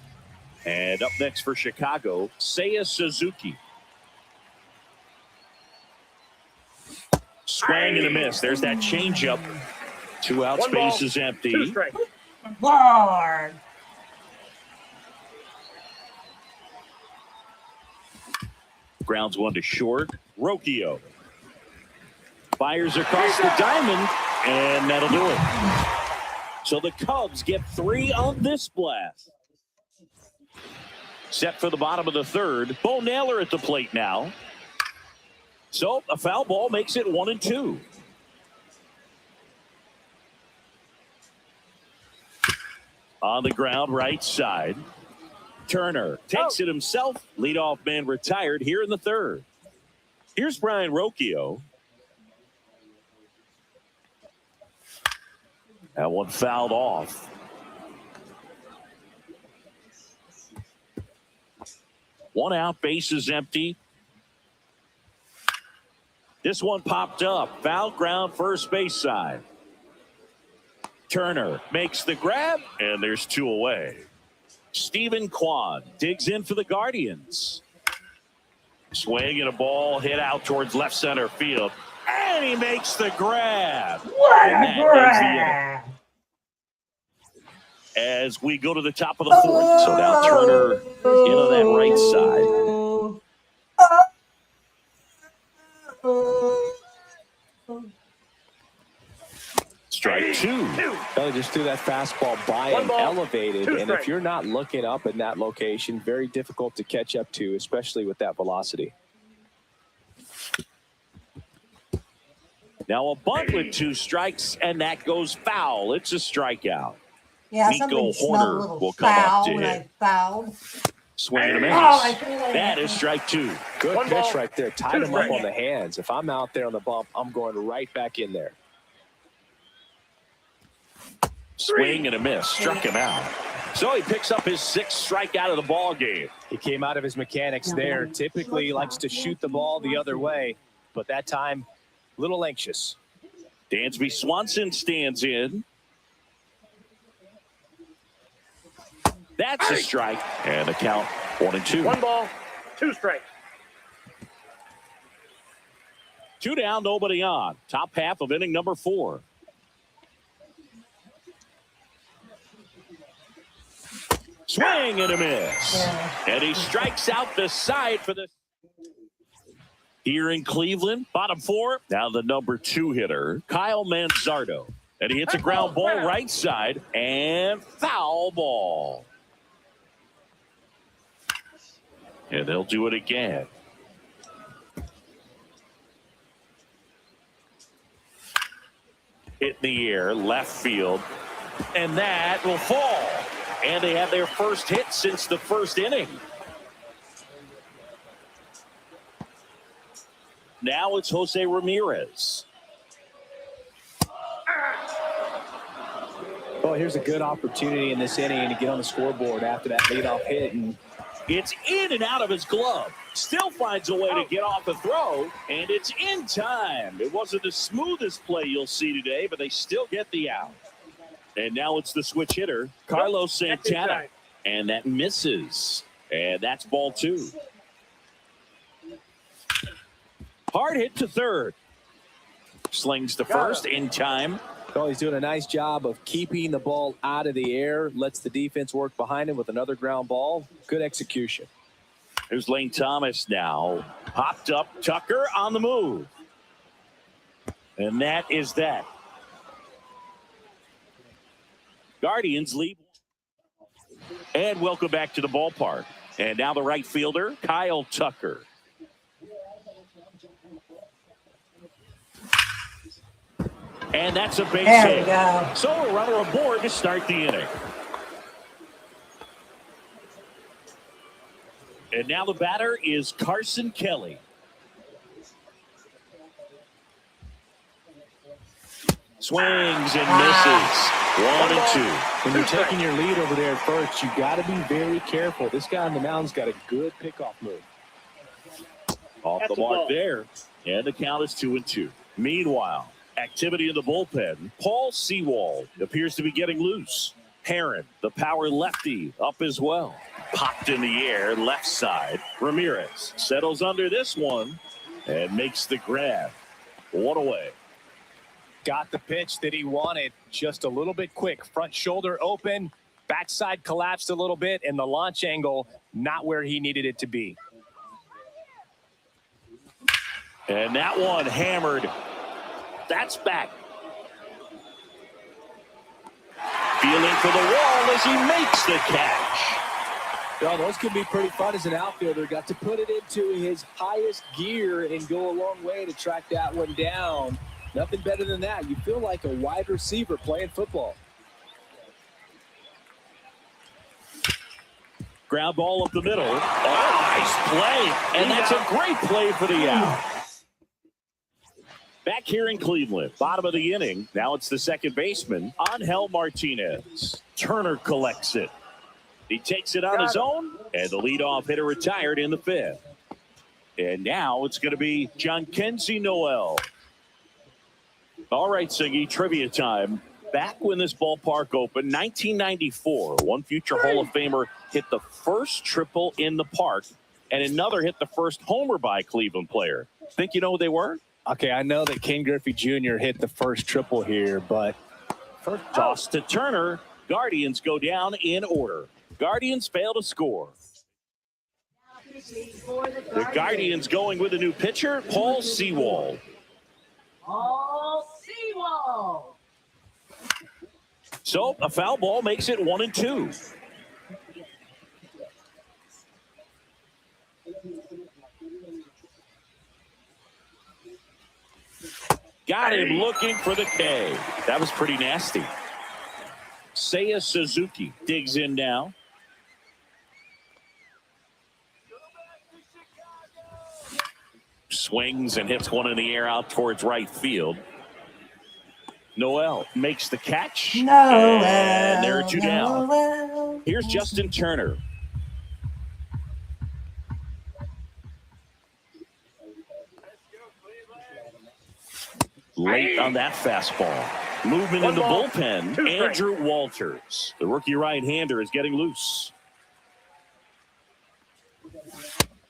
And up next for Chicago, Seiya Suzuki. Swing and a miss. There's that changeup. 2 outs, One ball, base is 2 empty. strikes. Lord. Grounds 1 to short. Rocchio fires across the diamond, and that'll do it. So the Cubs get 3 on this blast. Set for the bottom of the 3rd. Bo Naylor at the plate now. So a foul ball makes it 1-2. On the ground, right side. Turner takes it himself. Leadoff man retired here in the 3rd. Here's Brian Rocchio. That one fouled off. One out, base is empty. This one popped up. Foul ground, first base side. Turner makes the grab, and there's 2 away. Stephen Kwan digs in for the Guardians. Swing and a ball hit out towards left center field. And he makes the grab. What And a that ends the inning. grab. As we go to the top of the 4th. So now Turner in on that right side. Strike 2. They just threw that fastball by One and ball, elevated. 2 And if strikes. you're not looking up in that location, very difficult to catch up to, especially with that velocity. Now a bunt with 2 strikes, and that goes foul. It's a strikeout. Yeah, Nico something smelled Horner a little will come up foul to when hit. I fouled. Swing and a miss. Oh, I feel like That is strike 2. Good One pitch ball, right there. Tied 2 him up strikes. on the hands. If I'm out there on the bump, I'm going right back in there. Swing and a miss. Struck him out. So he picks up his 6th strikeout of the ball game. He came out of his mechanics there. Typically he likes to shoot the ball the other way, but that time, a little anxious. Dansby Swanson stands in. That's a strike. And the count 1-2. 1 ball, 2 strikes. 2 down, nobody on. Top half of inning number 4. Swing and a miss. Yeah. And he strikes out the side for the... Here in Cleveland, bottom 4. Now the number 2 hitter, Kyle Manzardo. And he hits a ground ball right side and foul ball. And they'll do it again. Hit in the air, left field. And that will fall. And they have their first hit since the 1st inning. Now it's Jose Ramirez. Well, here's a good opportunity in this inning to get on the scoreboard after that leadoff hit. And It's in and out of his glove. Still finds a way to get off the throw, and it's in time. It wasn't the smoothest play you'll see today, but they still get the out. And now it's the switch hitter, Carlos Santana. And that misses. And that's ball 2. Hard hit to 3rd. Slings to 1st in time. well, he's doing a nice job of keeping the ball out of the air, lets the defense work behind him with another ground ball. Good execution. Here's Lane Thomas now. Popped up. Tucker on the move. And that is that. Guardians lead. And welcome back to the ballpark. And now the right fielder, Kyle Tucker. And that's a base There we hit. go. So a runner aboard to start the inning. And now the batter is Carson Kelly. Swings and misses. 1-2. When you're taking your lead over there at first, you got to be very careful. This guy on the mound's got a good pickoff move. Off That's the a mark ball. there. And the count is 2-2. Meanwhile, activity in the bullpen. Paul Sewald appears to be getting loose. Heron, the power lefty, up as well. Popped in the air, left side. Ramirez settles under this one and makes the grab. 1 away. Got the pitch that he wanted, just a little bit quick. Front shoulder open, backside collapsed a little bit, and the launch angle not where he needed it to be. And that one hammered. That's back. Feeling for the wall as he makes the catch. Well, those can be pretty fun as an outfielder. Got to put it into his highest gear and go a long way to track that one down. Nothing better than that. You feel like a wide receiver playing football. Ground ball up the middle. Oh, nice play. And that's a great play for the out. Back here in Cleveland, bottom of the inning. Now it's the second baseman, Angel Martinez. Turner collects it. He takes it on his own, and the leadoff hitter retired in the fifth. And now it's going to be Jhonkensy Noel. All right, Siggy, trivia time. Back when this ballpark opened, 1994, one future Hall of Famer hit the first triple in the park, and another hit the first homer by a Cleveland player. Think you know who they were? Okay, I know that Ken Griffey Jr. hit the first triple here, but First toss to Turner. Guardians go down in order. Guardians fail to score. The Guardians going with a new pitcher, Paul Sewald. So a foul ball makes it 1-2. Got him looking for the K. That was pretty nasty. Seiya Suzuki digs in now. Swings and hits one in the air out towards right field. Noel makes the catch. Noel. And there are two down. Noel. Here's Justin Turner. Late on that fastball. Movement in the bullpen. Andrew Walters. The rookie right-hander is getting loose.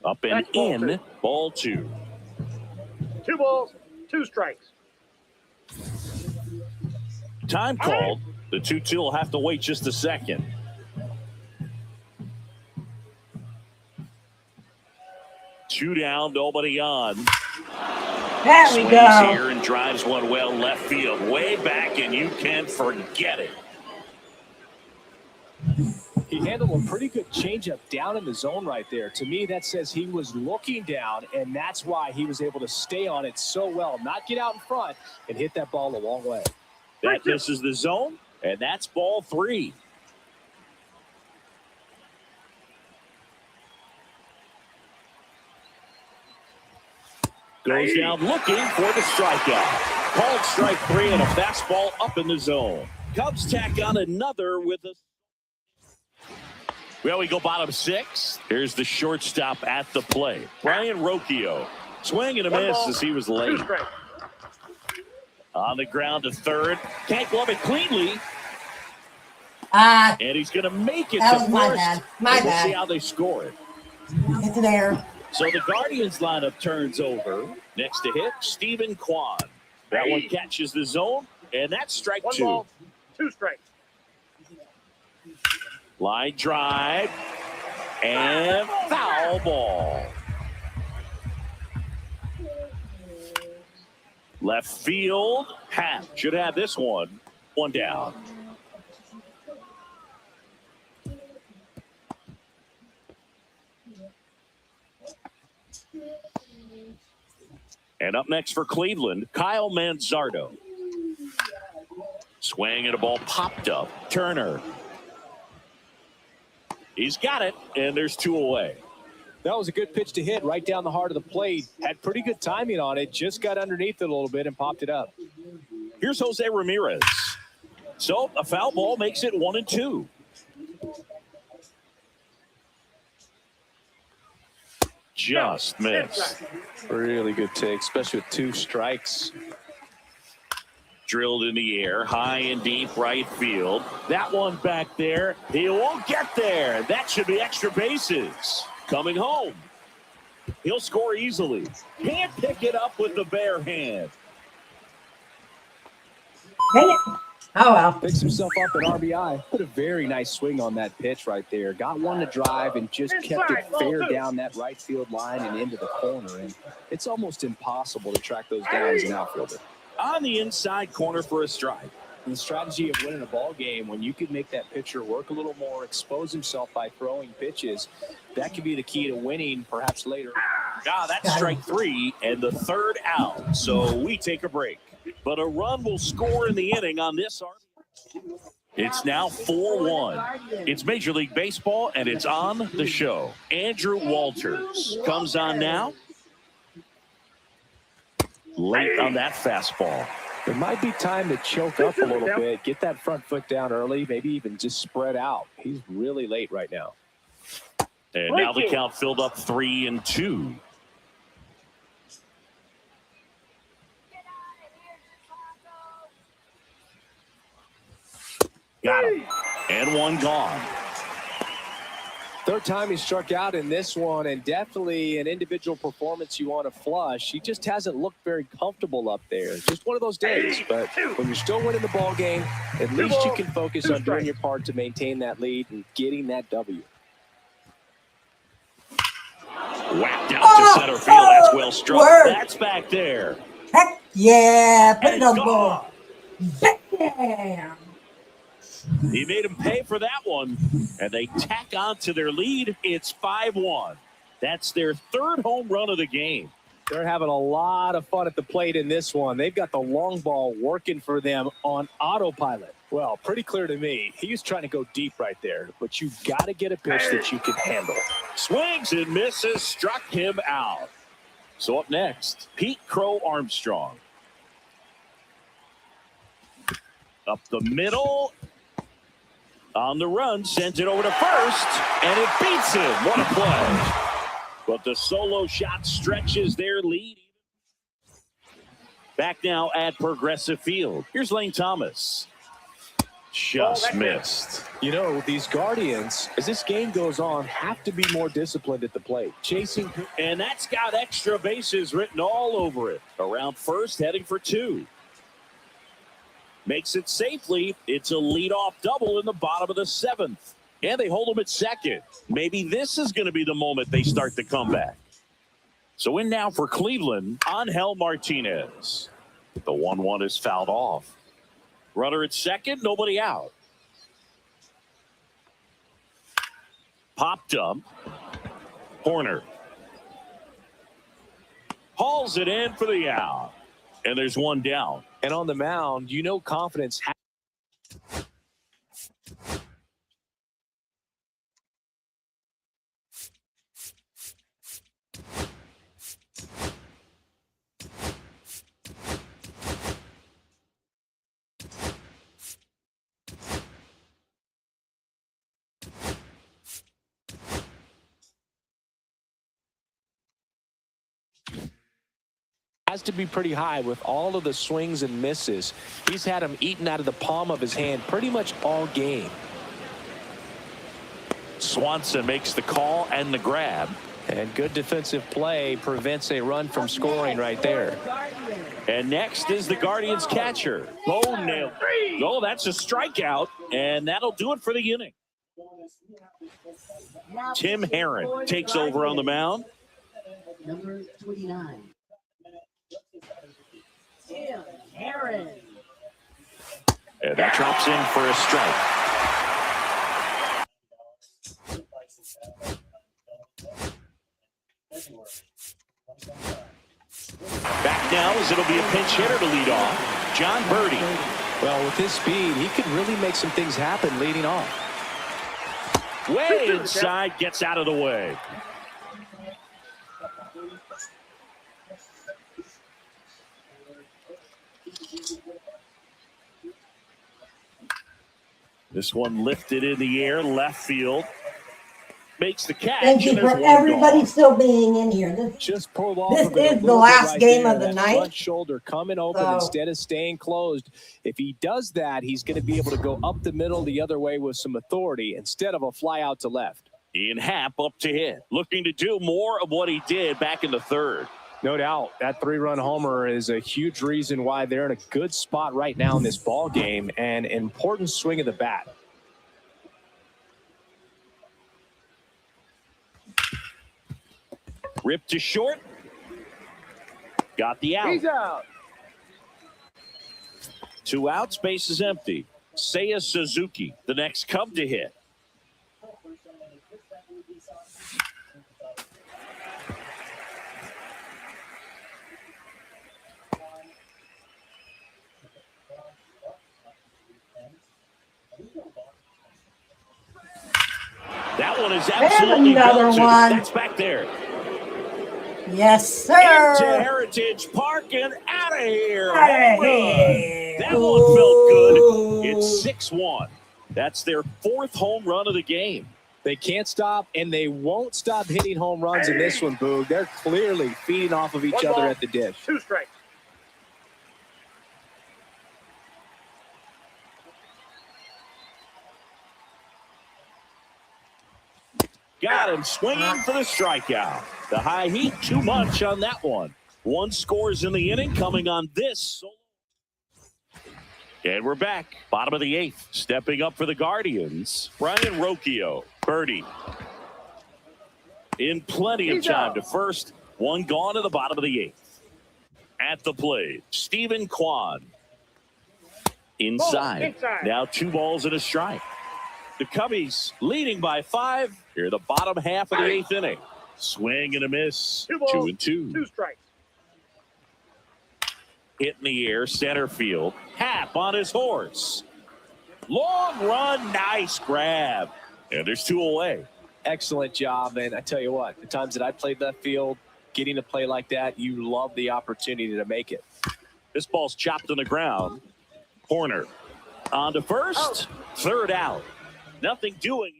Up and That's ball in. Ball 2. 2 balls, 2 strikes. Time called. The 2-2 will have to wait just a second. Two down, nobody on. There we Swings go. here and drives one well left field. Way back, and you can forget it. he handled a pretty good changeup down in the zone right there. To me, that says he was looking down, and that's why he was able to stay on it so well, not get out in front, and hit that ball a long way. That misses the zone, and that's ball 3. Goes down looking for the strikeout. Called strike 3 and a fastball up in the zone. Cubs tack on another with a... Well, we go bottom 6. Here's the shortstop at the plate. Brian Rocchio. Swing and a miss as he was late. 2 strikes. On the ground to third. Can't glove it cleanly. Ah, And he's going to make it that to was my first. bad. My We'll see bad. how they score it. It's there. So the Guardians lineup turns over. Next to hit, Stephen Kwan. That one catches the zone, and that's strike 1 2. ball, 2 strikes. Line drive, and foul ball. Left field, Happ should have this one. 1 down. And up next for Cleveland, Kyle Manzardo. Swing and a ball popped up. Turner. He's got it, and there's 2 away. That was a good pitch to hit right down the heart of the plate. Had pretty good timing on it. Just got underneath it a little bit and popped it up. Here's Jose Ramirez. So a foul ball makes it 1-2. Just missed. Really good take, especially with 2 strikes. Drilled in the air, high and deep right field. That one back there, he won't get there. That should be extra bases. Coming home. He'll score easily. Can't pick it up with the bare hand. Dang it. Oh, well. Picks himself up at RBI. Put a very nice swing on that pitch right there. Got one to drive and just kept it fair down that right field line and into the corner. And it's almost impossible to track those down as an outfielder. On the inside corner for a strike. And the strategy of winning a ball game, when you can make that pitcher work a little more, expose himself by throwing pitches, that could be the key to winning perhaps later. That's strike 3 and the 3rd out. So we take a break. But a run will score in the inning on this. It's now 4-1. It's Major League Baseball, and it's on the show. Andrew Walters comes on now. Late on that fastball. It might be time to choke up a little bit, get that front foot down early, maybe even just spread out. He's really late right now. And now the count filled up 3-2. Got him. And one gone. 3rd time he struck out in this one, and definitely an individual performance you want to flush. He just hasn't looked very comfortable up there. Just one of those days. But when you're still winning the ball game, at least you can focus on doing your part to maintain that lead and getting that W. Whacked out to center field. That's well struck. Word. That's back there. Heck yeah. Put And it on it's the ball. Bam. He made him pay for that one, and they tack on to their lead. It's 5-1. That's their 3rd home run of the game. They're having a lot of fun at the plate in this one. They've got the long ball working for them on autopilot. Well, pretty clear to me. He was trying to go deep right there, but you've got to get a pitch that you can handle. Swings and misses, struck him out. So up next, Pete Crow Armstrong. Up the middle. On the run, sends it over to first, and it beats him. What a play. But the solo shot stretches their lead. Back now at Progressive Field. Here's Lane Thomas. Just missed. You know, these Guardians, as this game goes on, have to be more disciplined at the plate. Chasing. And that's got extra bases written all over it. Around first, heading for 2. Makes it safely. It's a leadoff double in the bottom of the 7th. And they hold him at second. Maybe this is going to be the moment they start the comeback. So in now for Cleveland, Angel Martinez. The 1-1 is fouled off. Runner at second, nobody out. Popped up. Horner. Hauls it in for the out. And there's one down. And on the mound, you know confidence. Has to be pretty high with all of the swings and misses. He's had them eaten out of the palm of his hand pretty much all game. Swanson makes the call and the grab. And good defensive play prevents a run from scoring right there. And next is the Guardians catcher. Oh, nailed. Oh, that's a strikeout, and that'll do it for the inning. Tim Herron takes over on the mound. Number 29. Tim Herron. And that drops in for a strike. Back now as it'll be a pinch hitter to lead off. John Birdie. Well, with his speed, he could really make some things happen leading off. Way inside, gets out of the way. This one lifted in the air, left field. Makes the catch. Thank you and there's for one everybody gone. still being in here. Just pulled off This of it a is the little bit last right game there. of the That night. front shoulder coming open So- instead of staying closed. If he does that, he's going to be able to go up the middle the other way with some authority instead of a fly out to left. Ian Happ up to hit, looking to do more of what he did back in the third. No doubt. That 3-run homer is a huge reason why they're in a good spot right now in this ball game, and an important swing of the bat. Ripped to short. Got the out. He's out. 2 outs, base is empty. Seiya Suzuki, the next Cub to hit. That one is absolutely another belted. one. That's back there. Yes, Into sir. Heritage Park and out of here. Outta Home run. here. That one felt good. It's 6-1. That's their 4th home run of the game. They can't stop, and they won't stop hitting home runs in this one, Boog. They're clearly feeding off of each One other ball, at the dish. 2 strikes. Got him swinging for the strikeout. The high heat, too much on that one. 1 scores in the inning coming on this. And we're back. Bottom of the 8th. Stepping up for the Guardians, Brian Rocchio. Birdie. In plenty of time to first. 1 gone to the bottom of the 8th. At the plate, Stephen Kwan. Inside. Inside. Now 2 balls and a strike. The Cubbies leading by 5. Here, the bottom half of the 8th inning. Swing and a miss. 2 balls, 2-2. 2 strikes. Hit in the air, center field. Happ on his horse. Long run, nice grab. And there's 2 away. Excellent job, and I tell you what, the times that I played left field, getting to play like that, you love the opportunity to make it. This ball's chopped on the ground. Horner on to first. 3rd out. Nothing doing.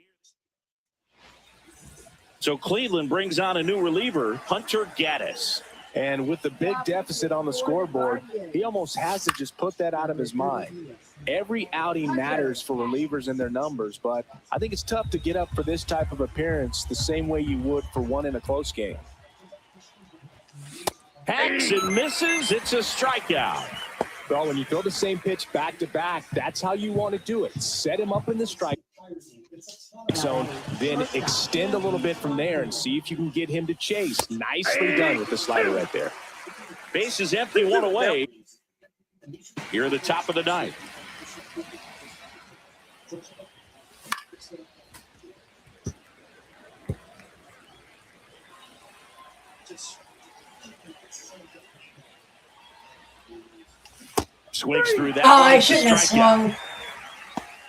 So Cleveland brings on a new reliever, Hunter Gaddis. And with the big deficit on the scoreboard, he almost has to just put that out of his mind. Every outing matters for relievers and their numbers, but I think it's tough to get up for this type of appearance the same way you would for one in a close game. Hacks and misses. It's a strikeout. Well, when you throw the same pitch back to back, that's how you want to do it. Set him up in the strike zone, then extend a little bit from there and see if you can get him to chase. Nicely done with the slider right there. Base is empty, 1 away. Here at the top of the 9th. Swings through that. Oh, I one. It's a shouldn't have strikeout. swung.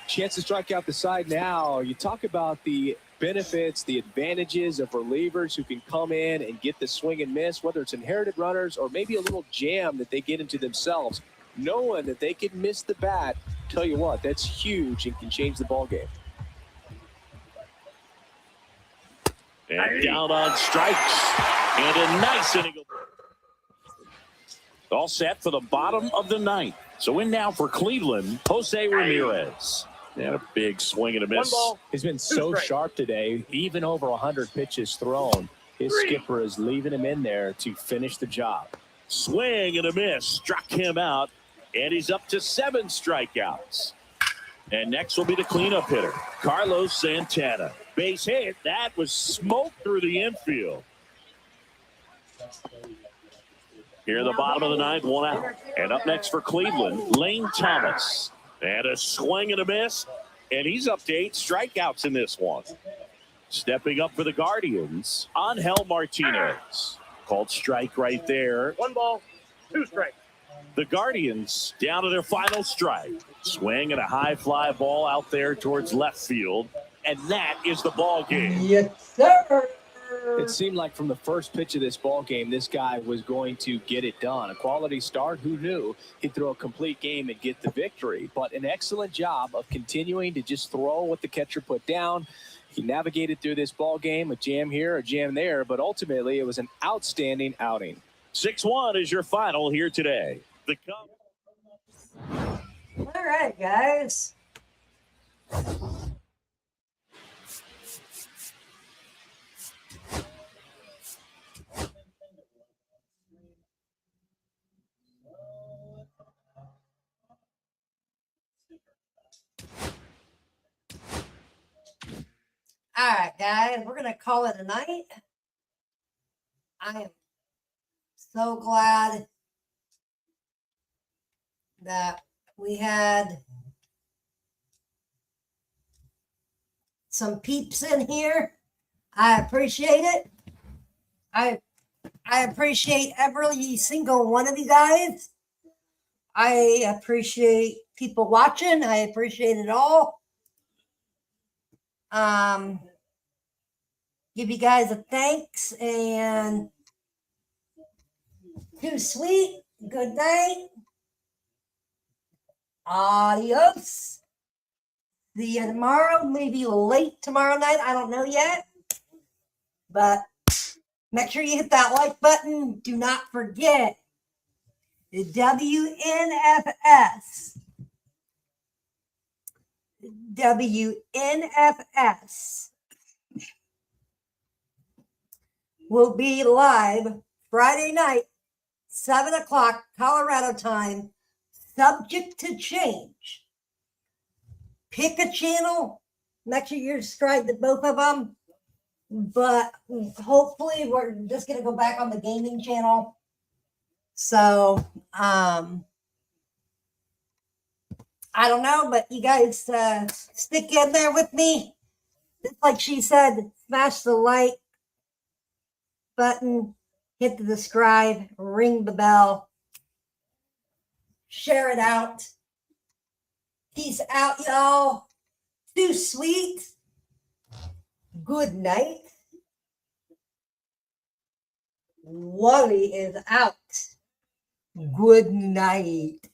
Chance to strike out the side now. You talk about the benefits, the advantages of relievers who can come in and get the swing and miss, whether it's inherited runners or maybe a little jam that they get into themselves. Knowing that they can miss the bat, tell you what, that's huge and can change the ball game. And down on strikes. And a nice inning. All set for the bottom of the 9th. So in now for Cleveland, Jose Ramirez. And a big swing and a 1 miss. ball, He's been 2 so strikes. sharp today, even over 100 pitches thrown. His skipper is leaving him in there to finish the job. Swing and a miss. Struck him out. And he's up to 7 strikeouts. And next will be the cleanup hitter, Carlos Santana. Base hit. That was smoke through the infield. Here at the bottom of the 9th, 1 out. And up next for Cleveland, Lane Thomas. And a swing and a miss. And he's up to 8 strikeouts in this one. Stepping up for the Guardians, Angel Martinez. Called strike right there. 1 ball, 2 strikes. The Guardians down to their final strike. Swing and a high fly ball out there towards left field. And that is the ball game. Yes, sir. It seemed like from the first pitch of this ball game, this guy was going to get it done. A quality start. Who knew he'd throw a complete game and get the victory? But an excellent job of continuing to just throw what the catcher put down. He navigated through this ball game, a jam here, a jam there, but ultimately it was an outstanding outing. 6-1 is your final here today. The Cubs. All right, guys. All right, guys, we're going to call it a night. I am so glad that we had some peeps in here. I appreciate it. I appreciate every single one of you guys. I appreciate people watching. I appreciate it all. Give you guys a thanks and too sweet. Good night. Adios. See you tomorrow, maybe late tomorrow night. I don't know yet. But make sure you hit that like button. Do not forget the WNFS. WNFS will be live Friday night, 7 o'clock Colorado time, subject to change. Pick a channel. Make sure you're subscribed to both of them. But hopefully we're just going to go back on the gaming channel. So, I don't know, but you guys stick in there with me. Just like she said, smash the like button, hit the subscribe, ring the bell, share it out. Peace out, y'all. Too sweet. Good night. Wally is out. Good night.